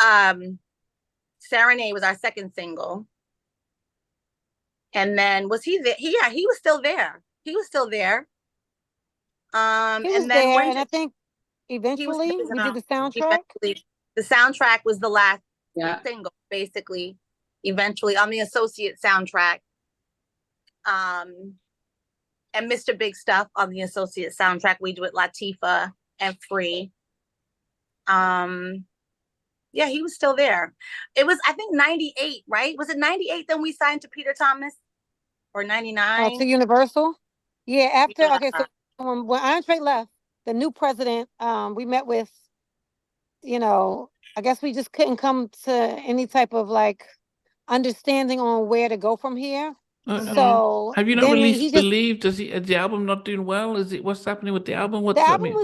Serenade was our second single. And then was he there? He was still there. He was still there. He was and then there, when and I think eventually we did the soundtrack. eventually, the soundtrack was the last Yeah. single, basically. Eventually on the associate soundtrack. And Mr. Big Stuff on the associate soundtrack we do with Latifah and Free. Yeah, he was still there. It was, I think, 98, right? Was it 98 then we signed to Peter Thomas? Or 99? To Universal? Yeah, after, Yeah. okay, so when Andre left, the new president, we met with, I guess we just couldn't come to any type of like understanding on where to go from here. So have you not then released he just, Believe? Is the album not doing well? What's happening with the album? the album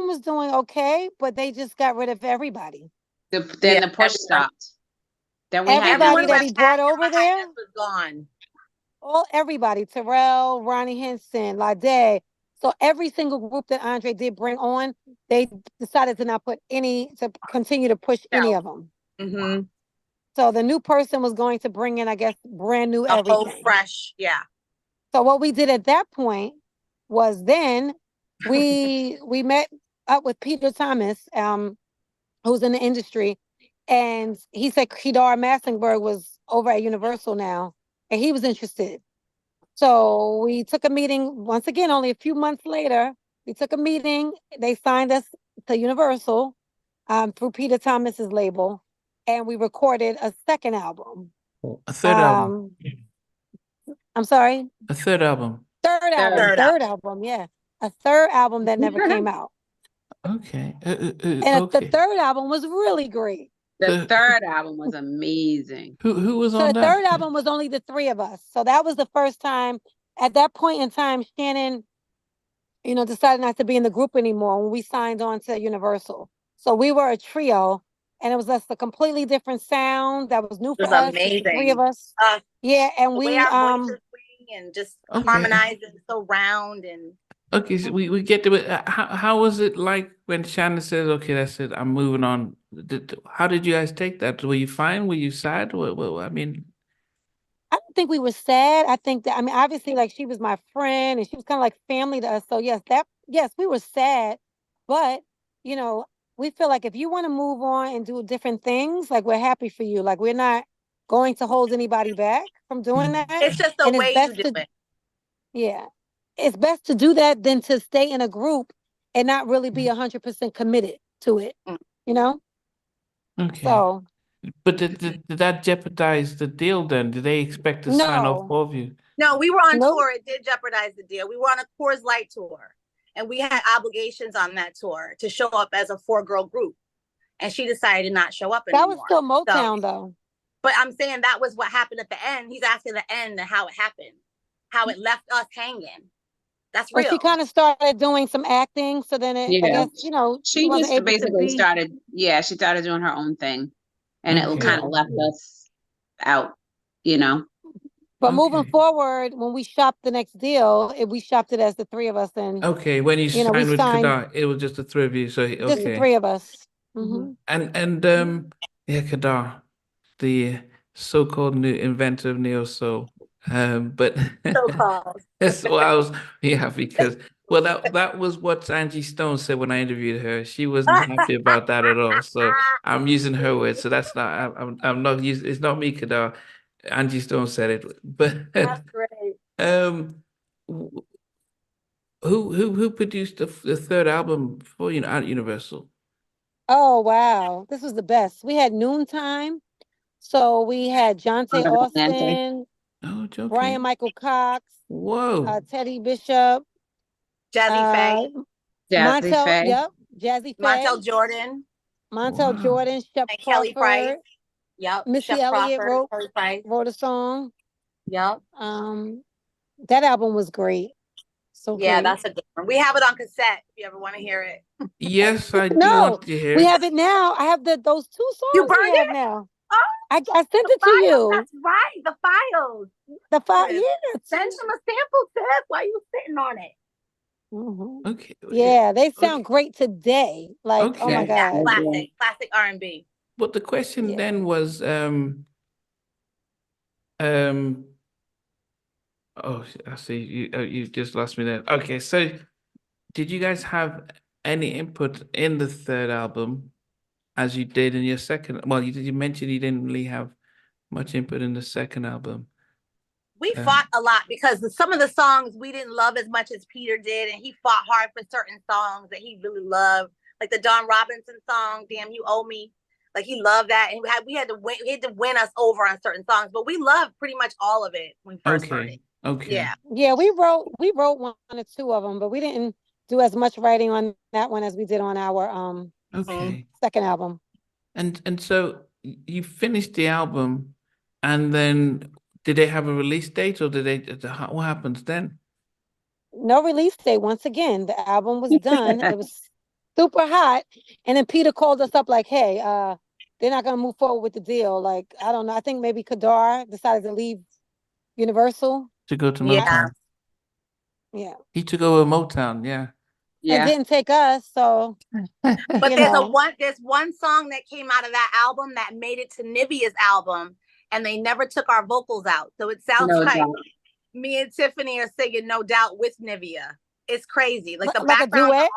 was doing okay, but they just got rid of everybody. Then the push stopped. Then we had Everybody that Everyone he brought went over back, there, was gone. everybody, Terrell, Ronnie Henson, Lade. So every single group that Andre did bring on, they decided to not continue to push any of them. Mm-hmm. So the new person was going to bring in, I guess, brand new A whole everything. fresh, yeah. So what we did at that point was then we met up with Peter Thomas, who's in the industry, and he said Kedar Massenberg was over at Universal now, and he was interested. So we took a meeting, once again, only a few months later, we took a meeting, they signed us to Universal through Peter Thomas's label, and we recorded a second album. A third album. I'm sorry? A third album. Third album, yeah. A third album that never came out. Okay. And the third album was really great. The third album was amazing. Who was So on the that? third album was only the three of us. So that was the first time. At that point in time, Shannon, decided not to be in the group anymore when we signed on to Universal. So we were a trio, and it was just a completely different sound that was new for us. Amazing. The three of us. Yeah, and we our voices swing and just harmonizing so round and. Okay, so we get to it. How was it like when Shannon says, "Okay, that's it, I'm moving on"? How did you guys take that? Were you fine? Were you sad? I mean, I don't think we were sad. I think that, obviously, like, she was my friend and she was kind of like family to us. So yes, we were sad, but we feel like if you want to move on and do different things, like, we're happy for you. Like, we're not going to hold anybody back from doing that. It's just the way you do it. Yeah. It's best to do that than to stay in a group and not really be 100% committed to it, Okay. So. But did that jeopardize the deal then? Did they expect to sign off all of you? No, we were on tour. It did jeopardize the deal. We were on a Coors Light tour, and we had obligations on that tour to show up as a 4-girl group. And she decided to not show up anymore. That was still Motown, though. But I'm saying that was what happened at the end. He's asking the end and how it happened, how it left us hanging. That's real. But she kind of started doing some acting, so then I guess, she just basically started, she started doing her own thing, and it kind of left us out, But moving forward, when we shopped the next deal, we shopped it as the three of us. And when you signed with Kedar, it was just the three of you. So just the three of us. Mm-hmm. And Kedar, the so-called new inventor of neo soul. But So called. that's why I was because well that was what Angie Stone said when I interviewed her. She wasn't happy about that at all. So I'm using her words. So that's not I'm not using it's not me, Kadar. Angie Stone said it. But That's great. who who produced the third album for at Universal? Oh, wow. This was the best. We had Noontime. So we had Jonte Under Atlantic. Austin, Oh, Brian joking. Michael Cox, Whoa. Teddy Bishop, Jazzy uh, Faye, Jazzy Montel, Faye. yep, Jazzy Montel Faye, Jordan, Montel Wow. Jordan, Shep and Kelly Price. Crawford, Yep. Missy Chef Elliott Crawford, Kelly Price. wrote a song. Yep. That album was great. So Yeah, great. that's a good one. We have it on cassette if you ever want to hear it. Yes, I do No, want to hear we it. have it now. I have those two You songs we burned have it? now. Oh, I sent the it to files. you. That's right. The files. The file, Yes. yeah. Send him a sample, Tiff, while you sitting on it. Mhm. Okay. Yeah, they sound Okay. great today. Like, oh my Okay. Yeah, God. classic R&B. But the question Yeah. then was, um, oh, I see you just lost me there. Okay, so did you guys have any input in the third album as you did in your second? Well, you mentioned you didn't really have much input in the second album. We fought a lot because some of the songs we didn't love as much as Peter did, and he fought hard for certain songs that he really loved, like the Don Robinson song, "Damn You Owe Me." Like he loved that, and we had to win us over on certain songs, but we loved pretty much all of it when we first heard it. Okay. Yeah. Yeah, we wrote one or two of them, but we didn't do as much writing on that one as we did on our Okay. second album. And so you finished the album, and then did they have a release date, or what happens then? No release date. Once again, the album was done. It was super hot, and then Peter called us up like, "Hey, they're not gonna move forward with the deal." Like, I don't know. I think maybe Kadar decided to leave Universal. To go to Yeah. Motown. Yeah. He took over Motown, yeah. It didn't take us, so But there's one song that came out of that album that made it to Nivea's album, and they never took our vocals out. So it sounds like me and Tiffany are singing "No Doubt" with Nivea. It's crazy. Like the backgrounds are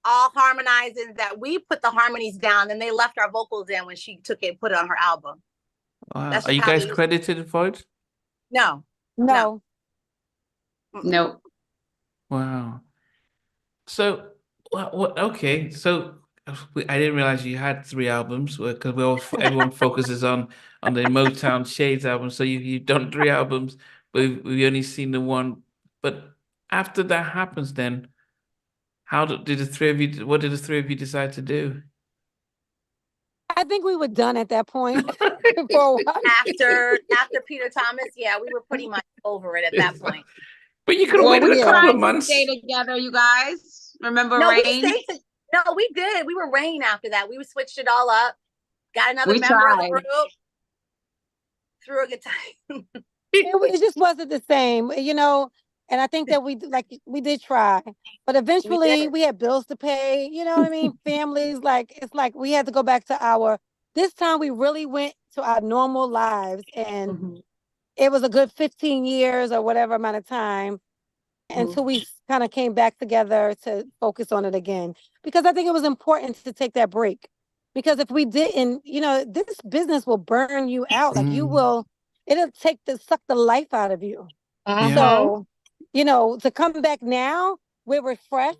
all harmonizing. That we put the harmonies down, and they left our vocals in when she took it and put it on her album. Wow. Are you guys credited for it? No. No. Wow. So, okay. So I didn't realize you had 3 albums because everyone focuses on the Motown Shades album. So you've done 3 albums, but we've only seen the one. But after that happens, then did the three of you? What did the three of you decide to do? I think we were done at that point. For a while. After Peter Thomas, yeah, we were pretty much over it at that point. But you could have waited a couple of months. Stay together, you guys. Remember no, Rain? We did. We were Rain after that. We switched it all up. Got another member tried. of the group. Threw a good time. It just wasn't the same, and I think that we did try, but eventually we had bills to pay, you know what I mean? Families, it's like we had to go back to this time we really went to our normal lives, and it was a good 15 years or whatever amount of time until we kind of came back together to focus on it again. Because I think it was important to take that break. Because if we didn't, this business will burn you out. Like it'll suck the life out of you. So, to come back now, we're refreshed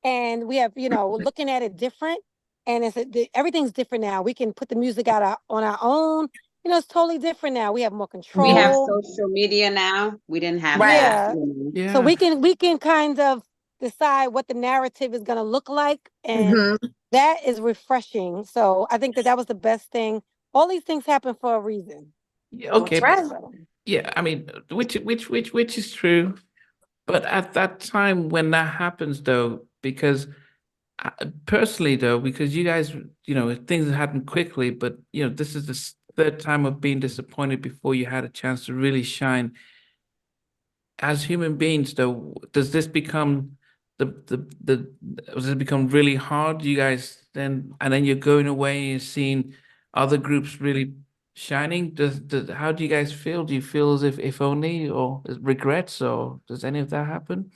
and we have, looking at it different. And everything's different now. We can put the music out on our own. It's totally different now. We have more control. We have social media now. We didn't have that. Yeah. So we can kind of decide what the narrative is going to look like. And that is refreshing. So I think that was the best thing. All these things happen for a reason. Yeah, okay. Yeah, I mean, which is true. But at that time when that happens, though, because personally, though, because you guys, things happen quickly, but this is the third time of being disappointed before you had a chance to really shine. As human beings, though, does this become does it become really hard? You guys then, and then you're going away and seeing other groups really shining? How do you guys feel? Do you feel as if only, or regrets, or does any of that happen?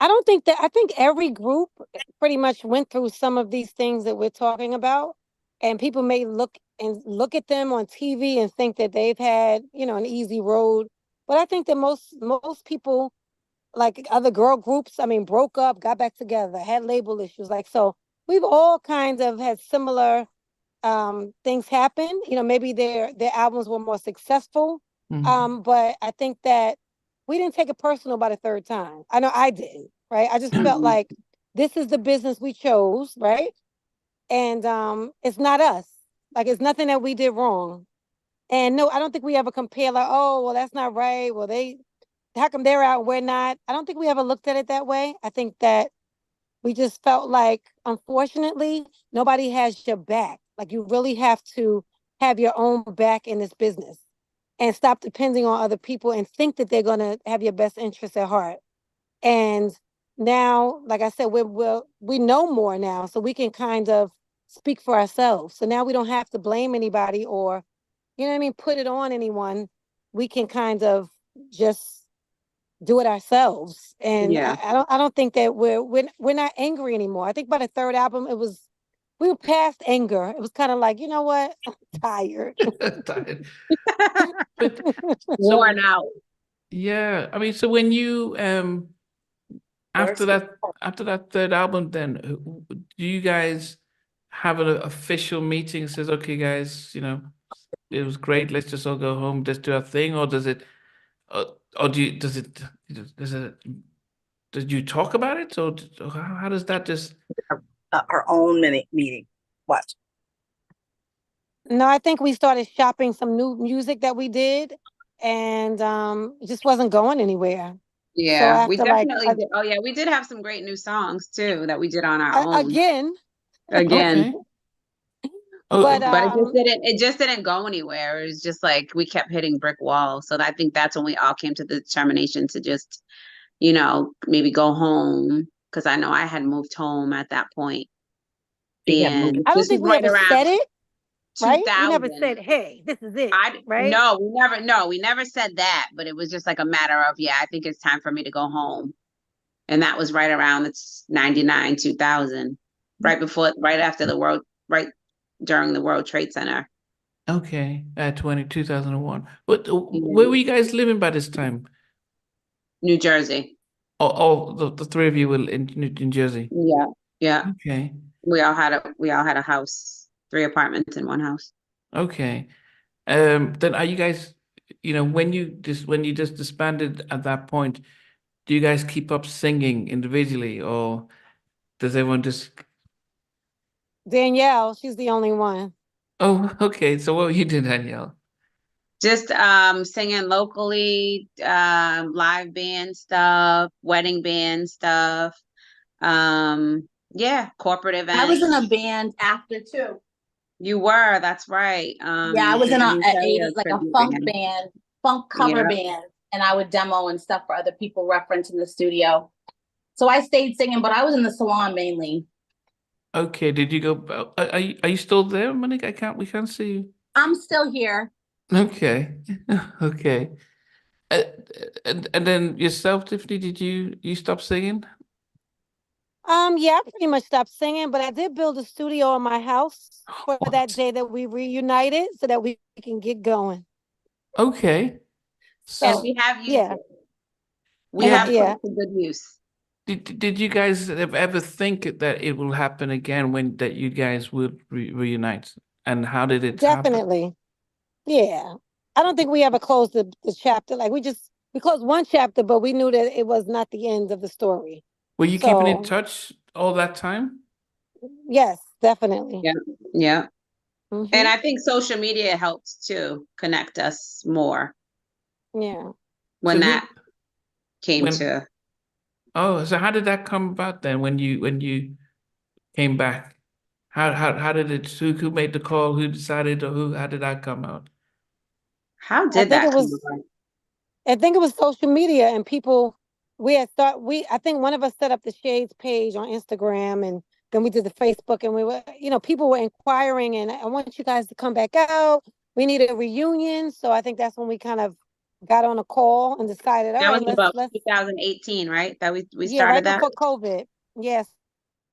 I think every group pretty much went through some of these things that we're talking about. And people may look at them on TV and think that they've had, an easy road. But I think that most people, like other girl groups, I mean, broke up, got back together, had label issues. Like, so we've all kinds of had similar things happen. Maybe their albums were more successful. But I think that we didn't take it personal by the third time. I know I didn't, right? I just felt like this is the business we chose, right? And it's not us. Like, it's nothing that we did wrong. And no, I don't think we ever compare like, oh, well, that's not right. Well, how come they're out and we're not? I don't think we ever looked at it that way. I think that we just felt like, unfortunately, nobody has your back. Like, you really have to have your own back in this business and stop depending on other people and think that they're going to have your best interests at heart. And now, like I said, we know more now, so we can kind of speak for ourselves. So now we don't have to blame anybody or, put it on anyone. We can kind of just do it ourselves. And Yeah. I don't think that we're not angry anymore. I think by the third album, we were past anger. It was kind of like, you know what? I'm tired. Tired. But Worn out. yeah, I mean, so when you after that third album, then do you guys have an official meeting? Says, okay, guys, it was great. Let's just all go home. Let's do our thing, or does it, or do you, does it, did you talk about it, or how does that just? Our own meeting. What? No, I think we started shopping some new music that we did, and it just wasn't going anywhere. Yeah, So we after like definitely did. Oh yeah, we did have some great new songs too that we did on our own. again, Again. Okay. Oh, but But it just didn't go anywhere. It was just like we kept hitting brick walls. So I think that's when we all came to the determination to just, maybe go home. Because I know I had moved home at that point. And I don't this was think we right ever said around it, right? We never 2000. said, "Hey, this is it," right? No, we never said that, but it was just like a matter of, yeah, I think it's time for me to go home. And that was right around it's 99, 2000, right after right during the World Trade Center. okay. 2001. Where were you guys living by this time? New Jersey. Oh, the three of you were in Jersey. Yeah. Yeah. Okay. We all had a house, 3 apartments in one house. Okay. Then are you guys, when you just disbanded at that point, do you guys keep up singing individually, or does everyone just? Danielle, she's the only one. Oh, okay. So what were you doing, Danielle? Just singing locally, live band stuff, wedding band stuff. Yeah, corporate events. I was in a band after too. You were, that's right. Yeah, I was in a funk band, funk cover Yeah. band, and I would demo and stuff for other people reference in the studio. So I stayed singing, but I was in the salon mainly. Okay. Did you go? Are you still there, Monique? We can't see you. I'm still here. Okay. Okay. Uh, and then yourself, Tiffany, did you stop singing? Yeah, I pretty much stopped singing, but I did build a studio in my house for that What? day that we reunited so that we can get going. Okay. And So we have used yeah, it. We have put yeah, it to good use. Did you guys ever think that it will happen again that you guys would reunite? And how did it happen? definitely. Yeah. I don't think we ever closed the chapter. Like we closed one chapter, but we knew that it was not the end of the story. Were you keeping in So touch all that time? yes, definitely. Yeah. Yeah. Mhm. And I think social media helped to connect us more Yeah. when So that came when to. oh, so how did that come about then when you came back? How did it who made the call, who decided, or how did that come out? How I did think that it come was about? I think it was social media and people I think one of us set up the Shades page on Instagram and then we did the Facebook and we were, people were inquiring and I want you guys to come back out. we need a reunion. So I think that's when we kind of got on a call and decided, all That right, was about let's 2018, right? That we yeah, started right that. before COVID. Yes.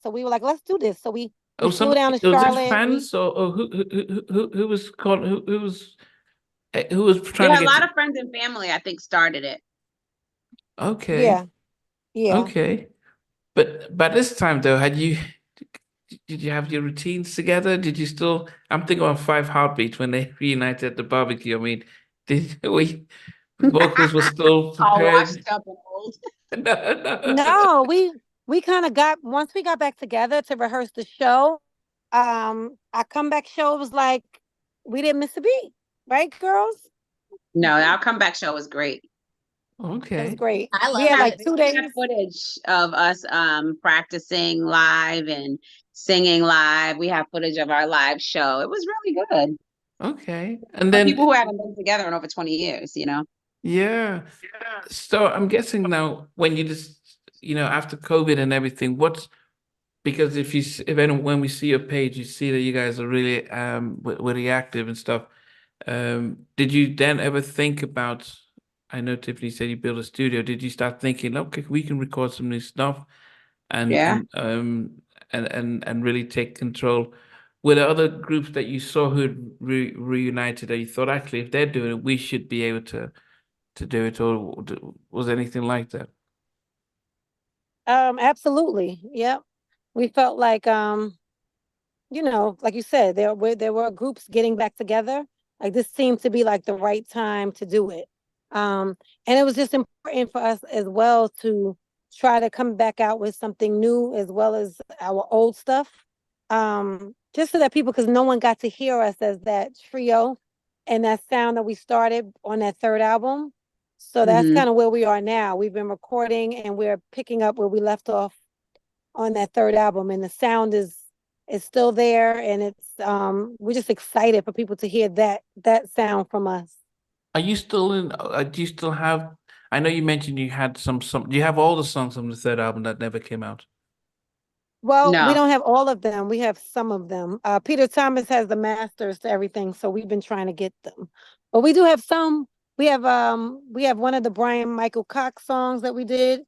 So we were like, let's do this. So we Oh, flew some down to was it Charlotte. friends or who was called who was trying to Yeah, a get lot to, of friends and family, I think, started it. okay, Yeah, yeah. okay. But by this time though, did you have your routines together? Did you still, I'm thinking about Five Heartbeats when they reunited at the barbecue. I mean, did we vocals were still All washed prepared? up and old. No, no. No, we kind of got once we got back together to rehearse the show. Our comeback show was like we didn't miss a beat, right, girls? No, our comeback show was great. It was Okay. great. I We love had Have, like it. 2 days. we have footage of us practicing live and singing live. We have footage of our live show. It was really good. Okay. And For people then who haven't been together in over 20 years, you know. yeah. So I'm guessing now when you just, after COVID and everything, because if anyone, when we see your page, you see that you guys are really really active and stuff. Did you then ever think about, I know Tiffany said you built a studio. Did you start thinking, okay, we can record some new stuff and Yeah. and really take control? Were there other groups that you saw who had reunited that you thought actually if they're doing it, we should be able to do it, or was anything like that? Absolutely. Yep. We felt like like you said, there were groups getting back together. Like this seemed to be like the right time to do it. And it was just important for us as well to try to come back out with something new as well as our old stuff. Just so that people, because no one got to hear us as that trio and that sound that we started on that third album. So that's Hmm. kind of where we are now. We've been recording and we're picking up where we left off on that third album, and the sound is still there, and we're just excited for people to hear that sound from us. Are you still in? Do you still have? I know you mentioned you had some. Do you have all the songs from the third album that never came out? Well, we No. don't have all of them. We have some of them. Peter Thomas has the masters to everything, so we've been trying to get them. But we do have some. We have one of the Brian Michael Cox songs that we did,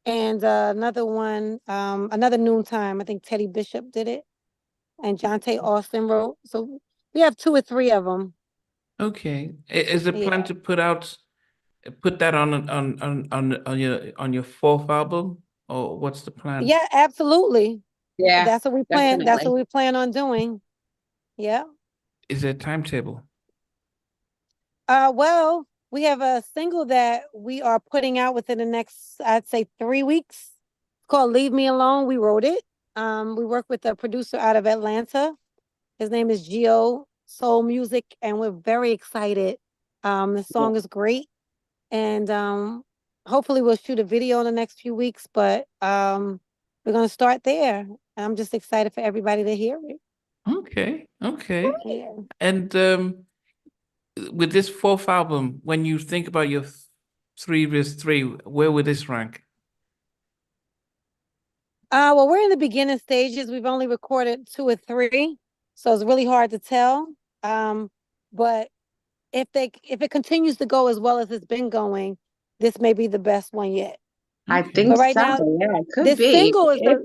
and another one, another Noontime. I think Teddy Bishop did it, and Jonte Austin wrote. So we have two or three of them. Okay. Is the plan Yeah. to put that on your fourth album, or what's the plan? Yeah, absolutely. Yeah, That's what we plan. That's what definitely. we plan on doing. Yeah. Is there a timetable? Well, we have a single that we are putting out within the next, I'd say, 3 weeks. It's called "Leave Me Alone." We wrote it. We work with a producer out of Atlanta. His name is Geo Soul Music, and we're very excited. The Yeah. song is great, and hopefully we'll shoot a video in the next few weeks. But we're gonna start there. And I'm just excited for everybody to hear it. Okay. Okay. Yeah. And with this fourth album, when you think about your 3 vs 3, where would this rank? Well, we're in the beginning stages. We've only recorded two or three, so it's really hard to tell. But if it continues to go as well as it's been going, this may be the best one yet. I Okay. think But right so. now, Yeah, it could be.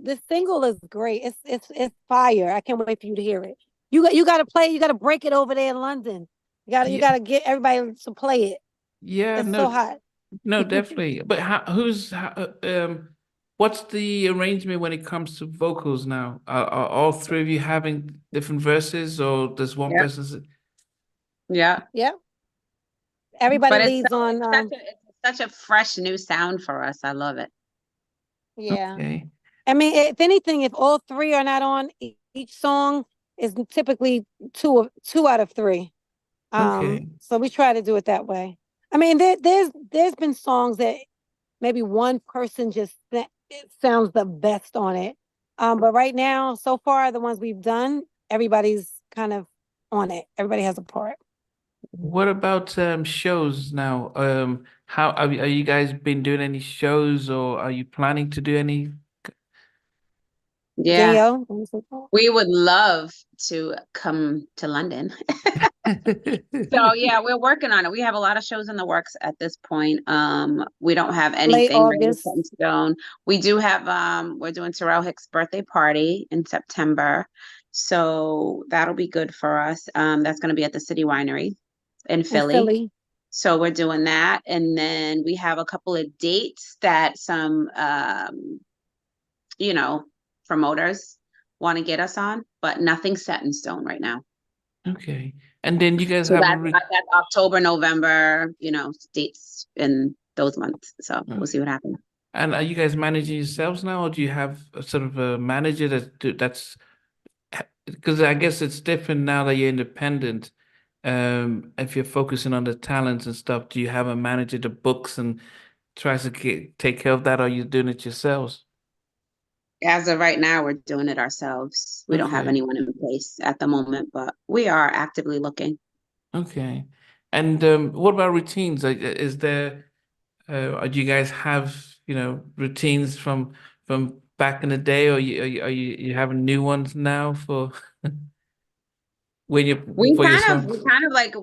this single is great. It's fire. I can't wait for you to hear it. You got to play. You got to break it over there in London. You Yeah. got to get everybody to play it. Yeah. It's so No. hot. No. Definitely. But what's the arrangement when it comes to vocals now? Are all three of you having different verses, or does one Yeah, person? yeah. Yeah. Everybody But it's leads on. such a fresh new sound for us. I love it. Yeah. Okay. I mean, if anything, if all three are not on each song, is typically two out of three. Okay. So we try to do it that way. I mean, there's been songs that maybe one person just it sounds the best on it. But right now, so far, the ones we've done, everybody's kind of on it. Everybody has a part. What about shows now? How are you guys been doing any shows, or are you planning to do any? Yeah. Danielle, want to say something? We would love to come to London. So yeah, we're working on it. We have a lot of shows in the works at this point. We don't have Late anything really August. set in stone. We do have we're doing Terrell Hicks' birthday party in September. So that'll be good for us. That's gonna be at the City Winery in In Philly. Philly. So we're doing that. And then we have a couple of dates that some you know, promoters want to get us on, but nothing set in stone right now. Okay. And then you guys So have a that's October, November, dates in those months. So we'll see what happens. and are you guys managing yourselves now, or do you have a sort of a manager that's because I guess it's different now that you're independent. If you're focusing on the talents and stuff, do you have a manager that books and tries to take care of that, or are you doing it yourselves? As of right now, we're doing it ourselves. We don't have Okay. anyone in place at the moment, but we are actively looking. Okay. And what about routines? Like, is there do you guys have, routines from back in the day, or you having new ones now for when you We for your kind of we songs? kind of like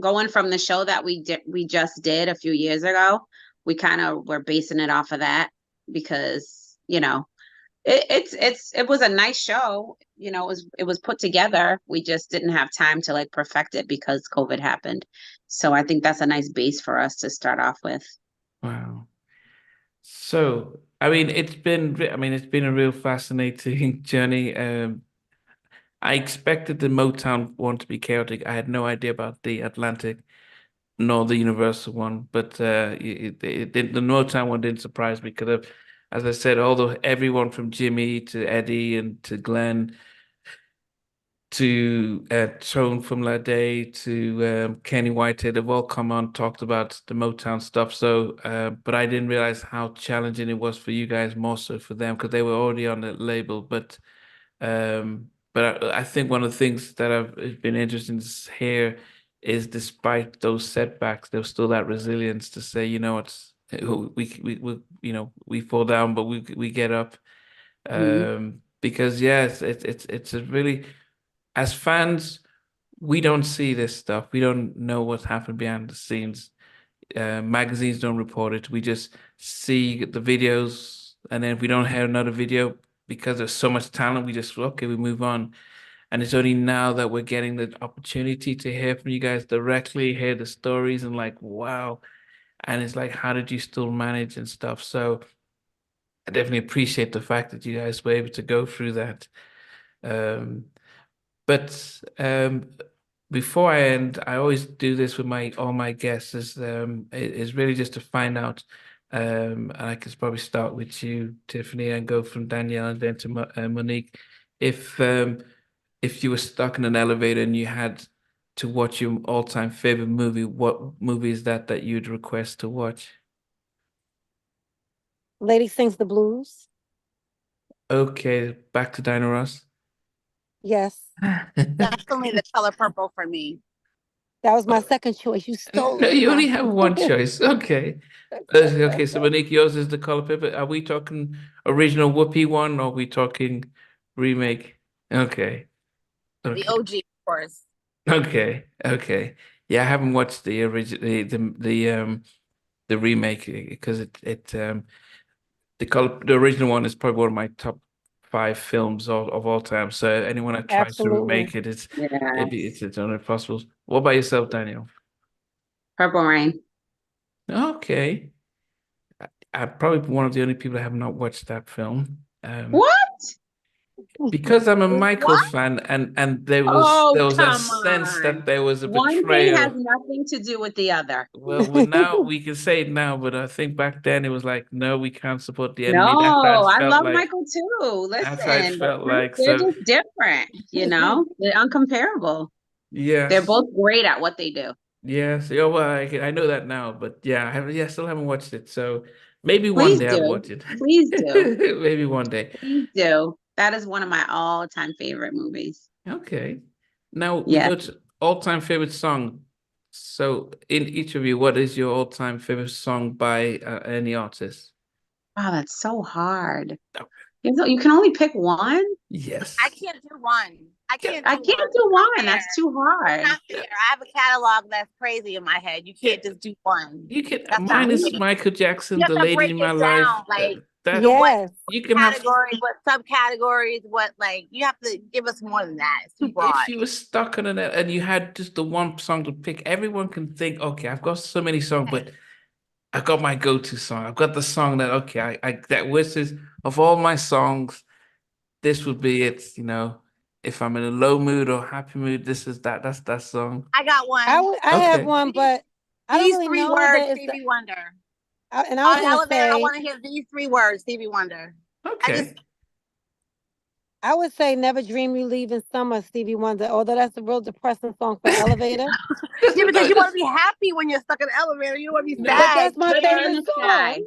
going from the show that we just did a few years ago. We kind of were basing it off of that because, it was a nice show. It was put together. We just didn't have time to like perfect it because COVID happened. So I think that's a nice base for us to start off with. Wow. So, I mean, it's been a real fascinating journey. I expected the Motown one to be chaotic. I had no idea about the Atlantic nor the Universal one, but the Motown one didn't surprise me because as I said, although everyone from Jimmy to Eddie and to Glenn to Tone from La Day to Kenny Whitehead have all come on, talked about the Motown stuff. So, but I didn't realize how challenging it was for you guys, more so for them because they were already on the label. But I think one of the things that have been interesting to hear is despite those setbacks, there's still that resilience to say, it's we fall down, but we get up. Mhm. Because yes, it's a really as fans, we don't see this stuff. We don't know what's happened behind the scenes. Magazines don't report it. We just see the videos, and then if we don't hear another video because there's so much talent, we just okay, we move on. And it's only now that we're getting the opportunity to hear from you guys directly, hear the stories, and like, wow. And it's like, how did you still manage and stuff? So I definitely appreciate the fact that you guys were able to go through that. Um, but before I end, I always do this with my all my guests is really just to find out, and I can probably start with you, Tiffany, and go from Danielle and then to Monique. If um, if you were stuck in an elevator and you had to watch your all-time favorite movie, what movie is that you'd request to watch? Lady Sings the Blues. Okay, back to Dinah Ross. Yes. Definitely The Color Purple for me. That was my second choice. You stole No, it. you only No. have one choice. Okay. Okay, so Monique, yours is The Color Purple. Are we talking original Whoopi one or are we talking remake? Okay. The Okay. OG, of course. Okay. Okay. Yeah, I haven't watched the original the remake because the original one is probably one of my top five films of all time. So anyone that tries to Absolutely. remake it, Yes. it's impossible. What about yourself, Daniel? Purple Rain. Okay. I'm probably one of the only people that have not watched that film. What? Because I'm a Michael What? fan, and there was a Come sense on. that there was a One thing has betrayal. nothing to do with the other. Well, now we can say it now, but I think back then it was like, no, we can't support the enemy. No, I Felt love like. Michael too. That's how it Listen, felt like. they're So just different, They're uncomparable. They're yes, both great at what they do. yes. Yeah, well, I know that now, but yeah, still haven't watched it. So maybe one Please day I'll do. watch it. Please do. Maybe one day. Please do. That is one of my all-time favorite movies. Okay. Now we Yeah. go to all-time favorite song. So in each of you, what is your all-time favorite song by any artist? Wow, that's so hard. You can only pick one? Yes. I can't do one. I can't I do can't one. do Not one. That's fair. too hard. Not fair. I have a catalog that's crazy in my head. You can't just do one. You can. That's not Mine is fair. Michael You Jackson, have The to Lady break in My it Life. down, like That what Yes. you can have. categories, what subcategories, what like you have to give us more than that. It's too broad. If you were stuck on it and you had just the one song to pick, everyone can think, okay, I've got so many songs, but I've got my go-to song. I've got the song that, okay, I that wishes of all my songs, this would be it. You know, if I'm in a low mood or happy mood, this is that. That's that song. I got one. I have Okay. one, but I don't These really three know words, that it's Stevie Wonder. and I On was an gonna elevator, I say, want to hear these three words, Stevie Wonder. Okay. I would say Never Dream You Leaving Summer, Stevie Wonder, although that's a real depressing song for elevator. Yeah, because you want to Just be happy when you're stuck in the elevator. You don't want to be No. But sad. that's my Ribbon in favorite the Sky. song.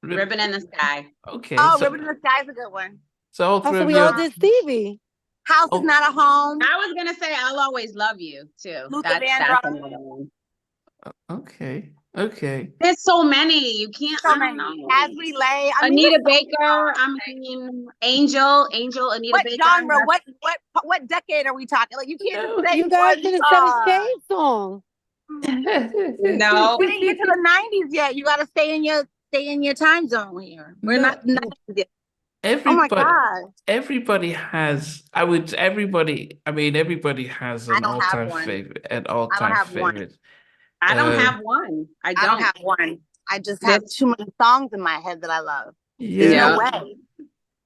Ribbon in the Sky. Okay. Oh, So Ribbon in the Sky is a good one. all three Also, of we you all are. did Stevie. House is Oh, not a home. I was gonna say I'll Always Love You too. Luther That's Vandross. another one. okay. Okay. There's so many. You can't. So I don't many. know. As we lay. I mean, Anita there's so many Baker. songs. I mean, Angel, Anita What Baker. genre? What decade are we talking? Like you can't just No. say You guys one did a Seven song. Shades song. No. We didn't get to the 90s yet. You got to stay in your time zone here. We're No. not 90s yet. Oh my Everybody. God. Everybody has. Everybody. I mean, everybody has I an don't have all-time one. favorite. An I don't all-time have one. favorite. I don't Uh, have one. I I don't don't. have one. I just have This. too many songs in my head that I love. There's Yeah. no way.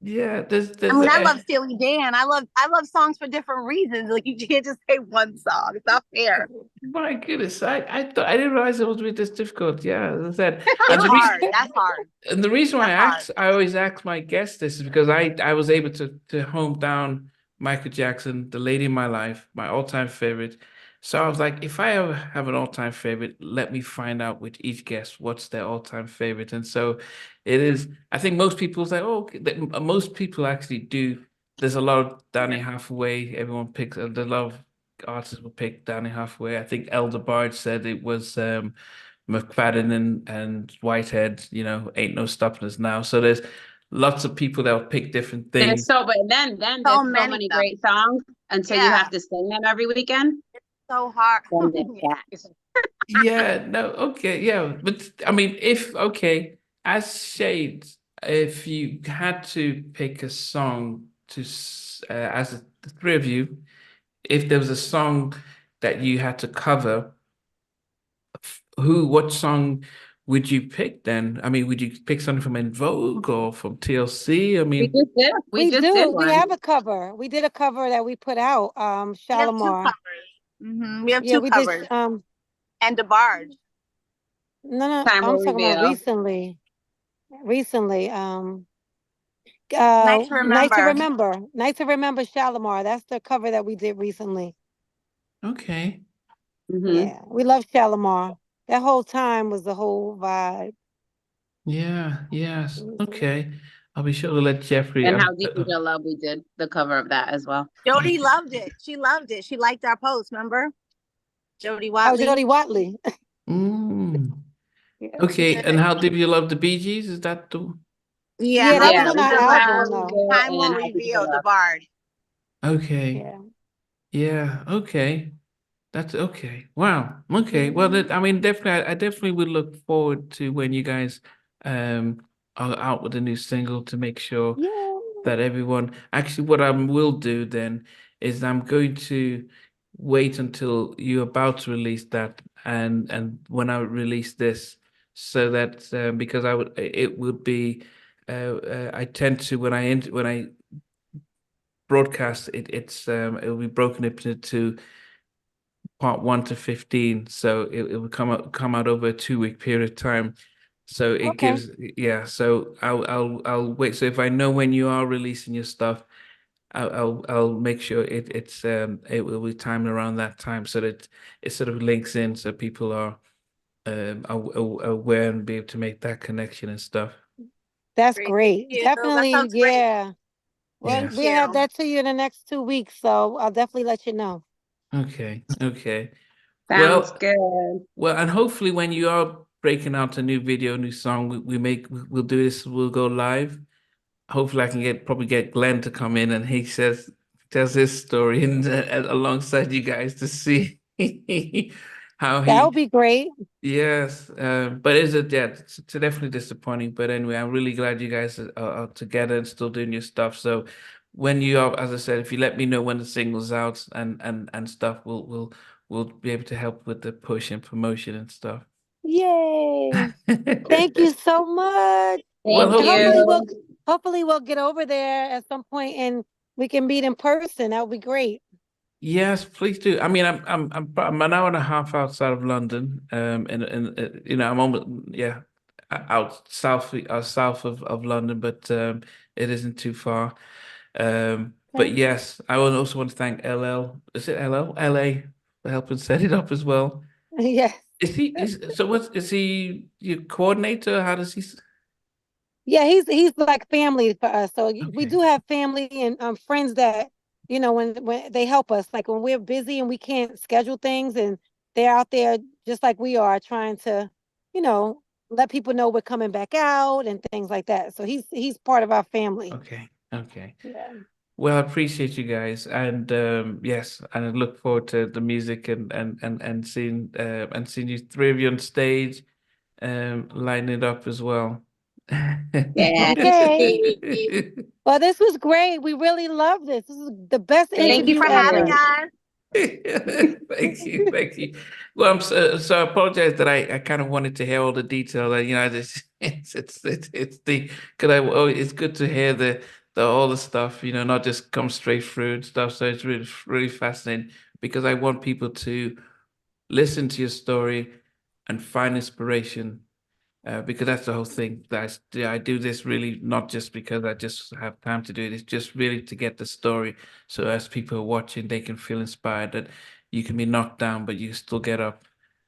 Yeah. I There's. mean, I love Steely Dan. I love songs for different reasons. Like you can't just say one song. It's not fair. My goodness, I didn't realize it was be this difficult. Yeah, as I said, and It's the reason hard. That's hard. and the reason why That's hard. I always ask my guests this is because I was able to hone down Michael Jackson, The Lady in My Life, my all-time favorite. So I was like, if I ever have an all-time favorite, let me find out with each guest what's their all-time favorite. And so it is. I think most people say, oh, okay, most people actually do. There's a lot of Danny Hathaway. Everyone picks. There's a lot of artists will pick Danny Halfway. I think Elder Bard said it was McFadden and Whitehead, you know, ain't no stopping us now. So there's lots of people that will pick different There's things. but then there's So so many many of them. great songs until you Yeah. have to sing them every weekend. So hard. Then there's that. Yeah, no, okay, yeah. But I mean, as Shades, if you had to pick a song as the three of you, if there was a song that you had to cover, what song would you pick then? I mean, would you pick something from En Vogue or from TLC? I We mean, just did. We just did We one. have a cover. We did a cover that we put out. We have two Shalimar. covers. We have Yeah, two we covers. did. And DeBarge. No, Time I'm will talking about reveal. recently. Recently, Night to Night to Remember. Remember. Night to Remember Shalimar. That's the cover that we did recently. okay. Mhm. Yeah, we love Shalimar. That whole time was the whole vibe. Yeah, yes. Mhm. Okay. I'll be sure to let Jeffrey And How Deep Is Your Love, we did the cover of that as well. Jody loved it. She loved it. She liked our post, remember? Jody Oh, Watley. Jody Watley. Mm. Yeah. Okay, and how did you love the Bee Gees? Is that the Yeah, Yeah, that How was Deep on Is our Your Time Love. album, Will though. Reveal Time and will How Deep Is Your reveal Love. DeBarge. okay? Yeah. Yeah, okay. That's okay. Wow. Okay. Well, I mean, definitely, I definitely would look forward to when you guys are out with a new single to make sure Yeah. that everyone actually what I will do then is I'm going to wait until you're about to release that and when I release this so that because it would be I tend to when I broadcast it will be broken into part 1 to 15, so it will come out over a 2 week period of time. So it Okay. gives, yeah. So I'll wait. So if I know when you are releasing your stuff, I'll make sure it will be timed around that time so that it sort of links in so people are aware and be able to make that connection and stuff. That's Great. great. Thank you. That Definitely, sounds great. yeah. Well, Yes. we'll have you. that to you in the next 2 weeks, so I'll definitely let you know. Okay. Okay. Sounds Well, good. well, and hopefully when you are breaking out a new video, new song, we'll do this. We'll go live. hopefully I can probably get Glenn to come in and he tells his story and alongside you guys to see how That he. would be great. Yes, but it's definitely disappointing. But anyway, I'm really glad you guys are together and still doing your stuff. So when you are, as I said, if you let me know when the single's out and stuff, we'll be able to help with the push and promotion and stuff. Yay. Thank you so much. Well, Thank Hopefully we'll get over there at some point and we can meet in person. That would be great. yes, please do. I mean, I'm an hour and a half outside of London. And you know, I'm almost out south of London, but it isn't too far. But Okay. yes, I would also want to thank LL. Is it LL? LA for helping set it up as well. Yes. Is he your coordinator? How does he? Yeah, he's like family for us. So we Okay. do have family and friends that, when they help us, like when we're busy and we can't schedule things and they're out there just like we are trying to, you know, let people know we're coming back out and things like that. So he's part of our family. Okay. Okay. Yeah. Well, I appreciate you guys, and yes, and I look forward to the music and seeing you three of you on stage, lighting it up as well. Yeah. Okay. Well, this was great. We really love this. This is the best Thank you interview for having ever. us. Thank you. Well, so I apologize that I kind of wanted to hear all the detail. That it's the it's good to hear the all the stuff, not just come straight through and stuff. So it's really fascinating because I want people to listen to your story and find inspiration. Because that's the whole thing. I do this really not just because I just have time to do it. It's just really to get the story. So as people are watching, they can feel inspired that you can be knocked down, but you still get up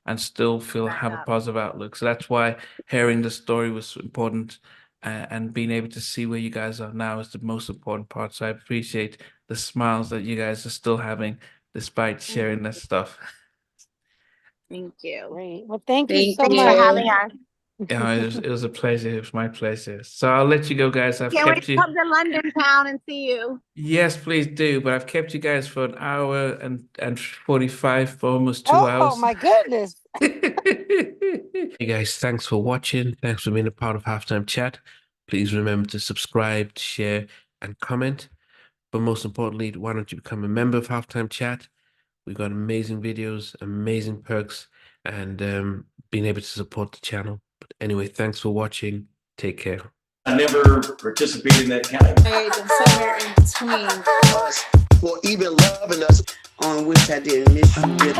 and still Back have a up. positive outlook. So that's why hearing the story was important, and being able to see where you guys are now is the most important part. So I appreciate the smiles that you guys are still having despite sharing that stuff. Thank you. Great. Well, thank you Thank so Thanks you. for much. having us. Yeah, it was a pleasure. It was my pleasure. So I'll let you go, guys. I've Can't wait kept to you. come to London town and see you. Yes, please do. But I've kept you guys for an hour and 45 for almost 2 Oh hours. my goodness. Hey guys, thanks for watching. Thanks for being a part of Halftime Chat. Please remember to subscribe, share, and comment. But most importantly, why don't you become a member of Halftime Chat? We've got amazing videos, amazing perks, and being able to support the channel. But anyway, thanks for watching. Take care. I never participated in that category. And somewhere in between. For even loving us, on which I didn't miss you with.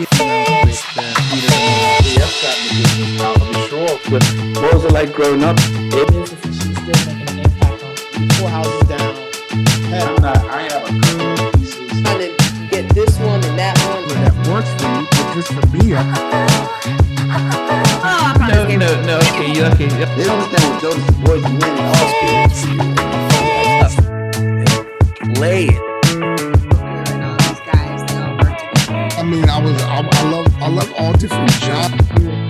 What was it like growing up? She's still making an impact on 4 houses down. I have a couple of pieces. Trying to get this one and that one. That works for me, but just for me, No. Okay, you're okay. They don't understand what Jonas Boys are winning all spirits. play it. And all these guys, they all work together. I mean, I love all different genres.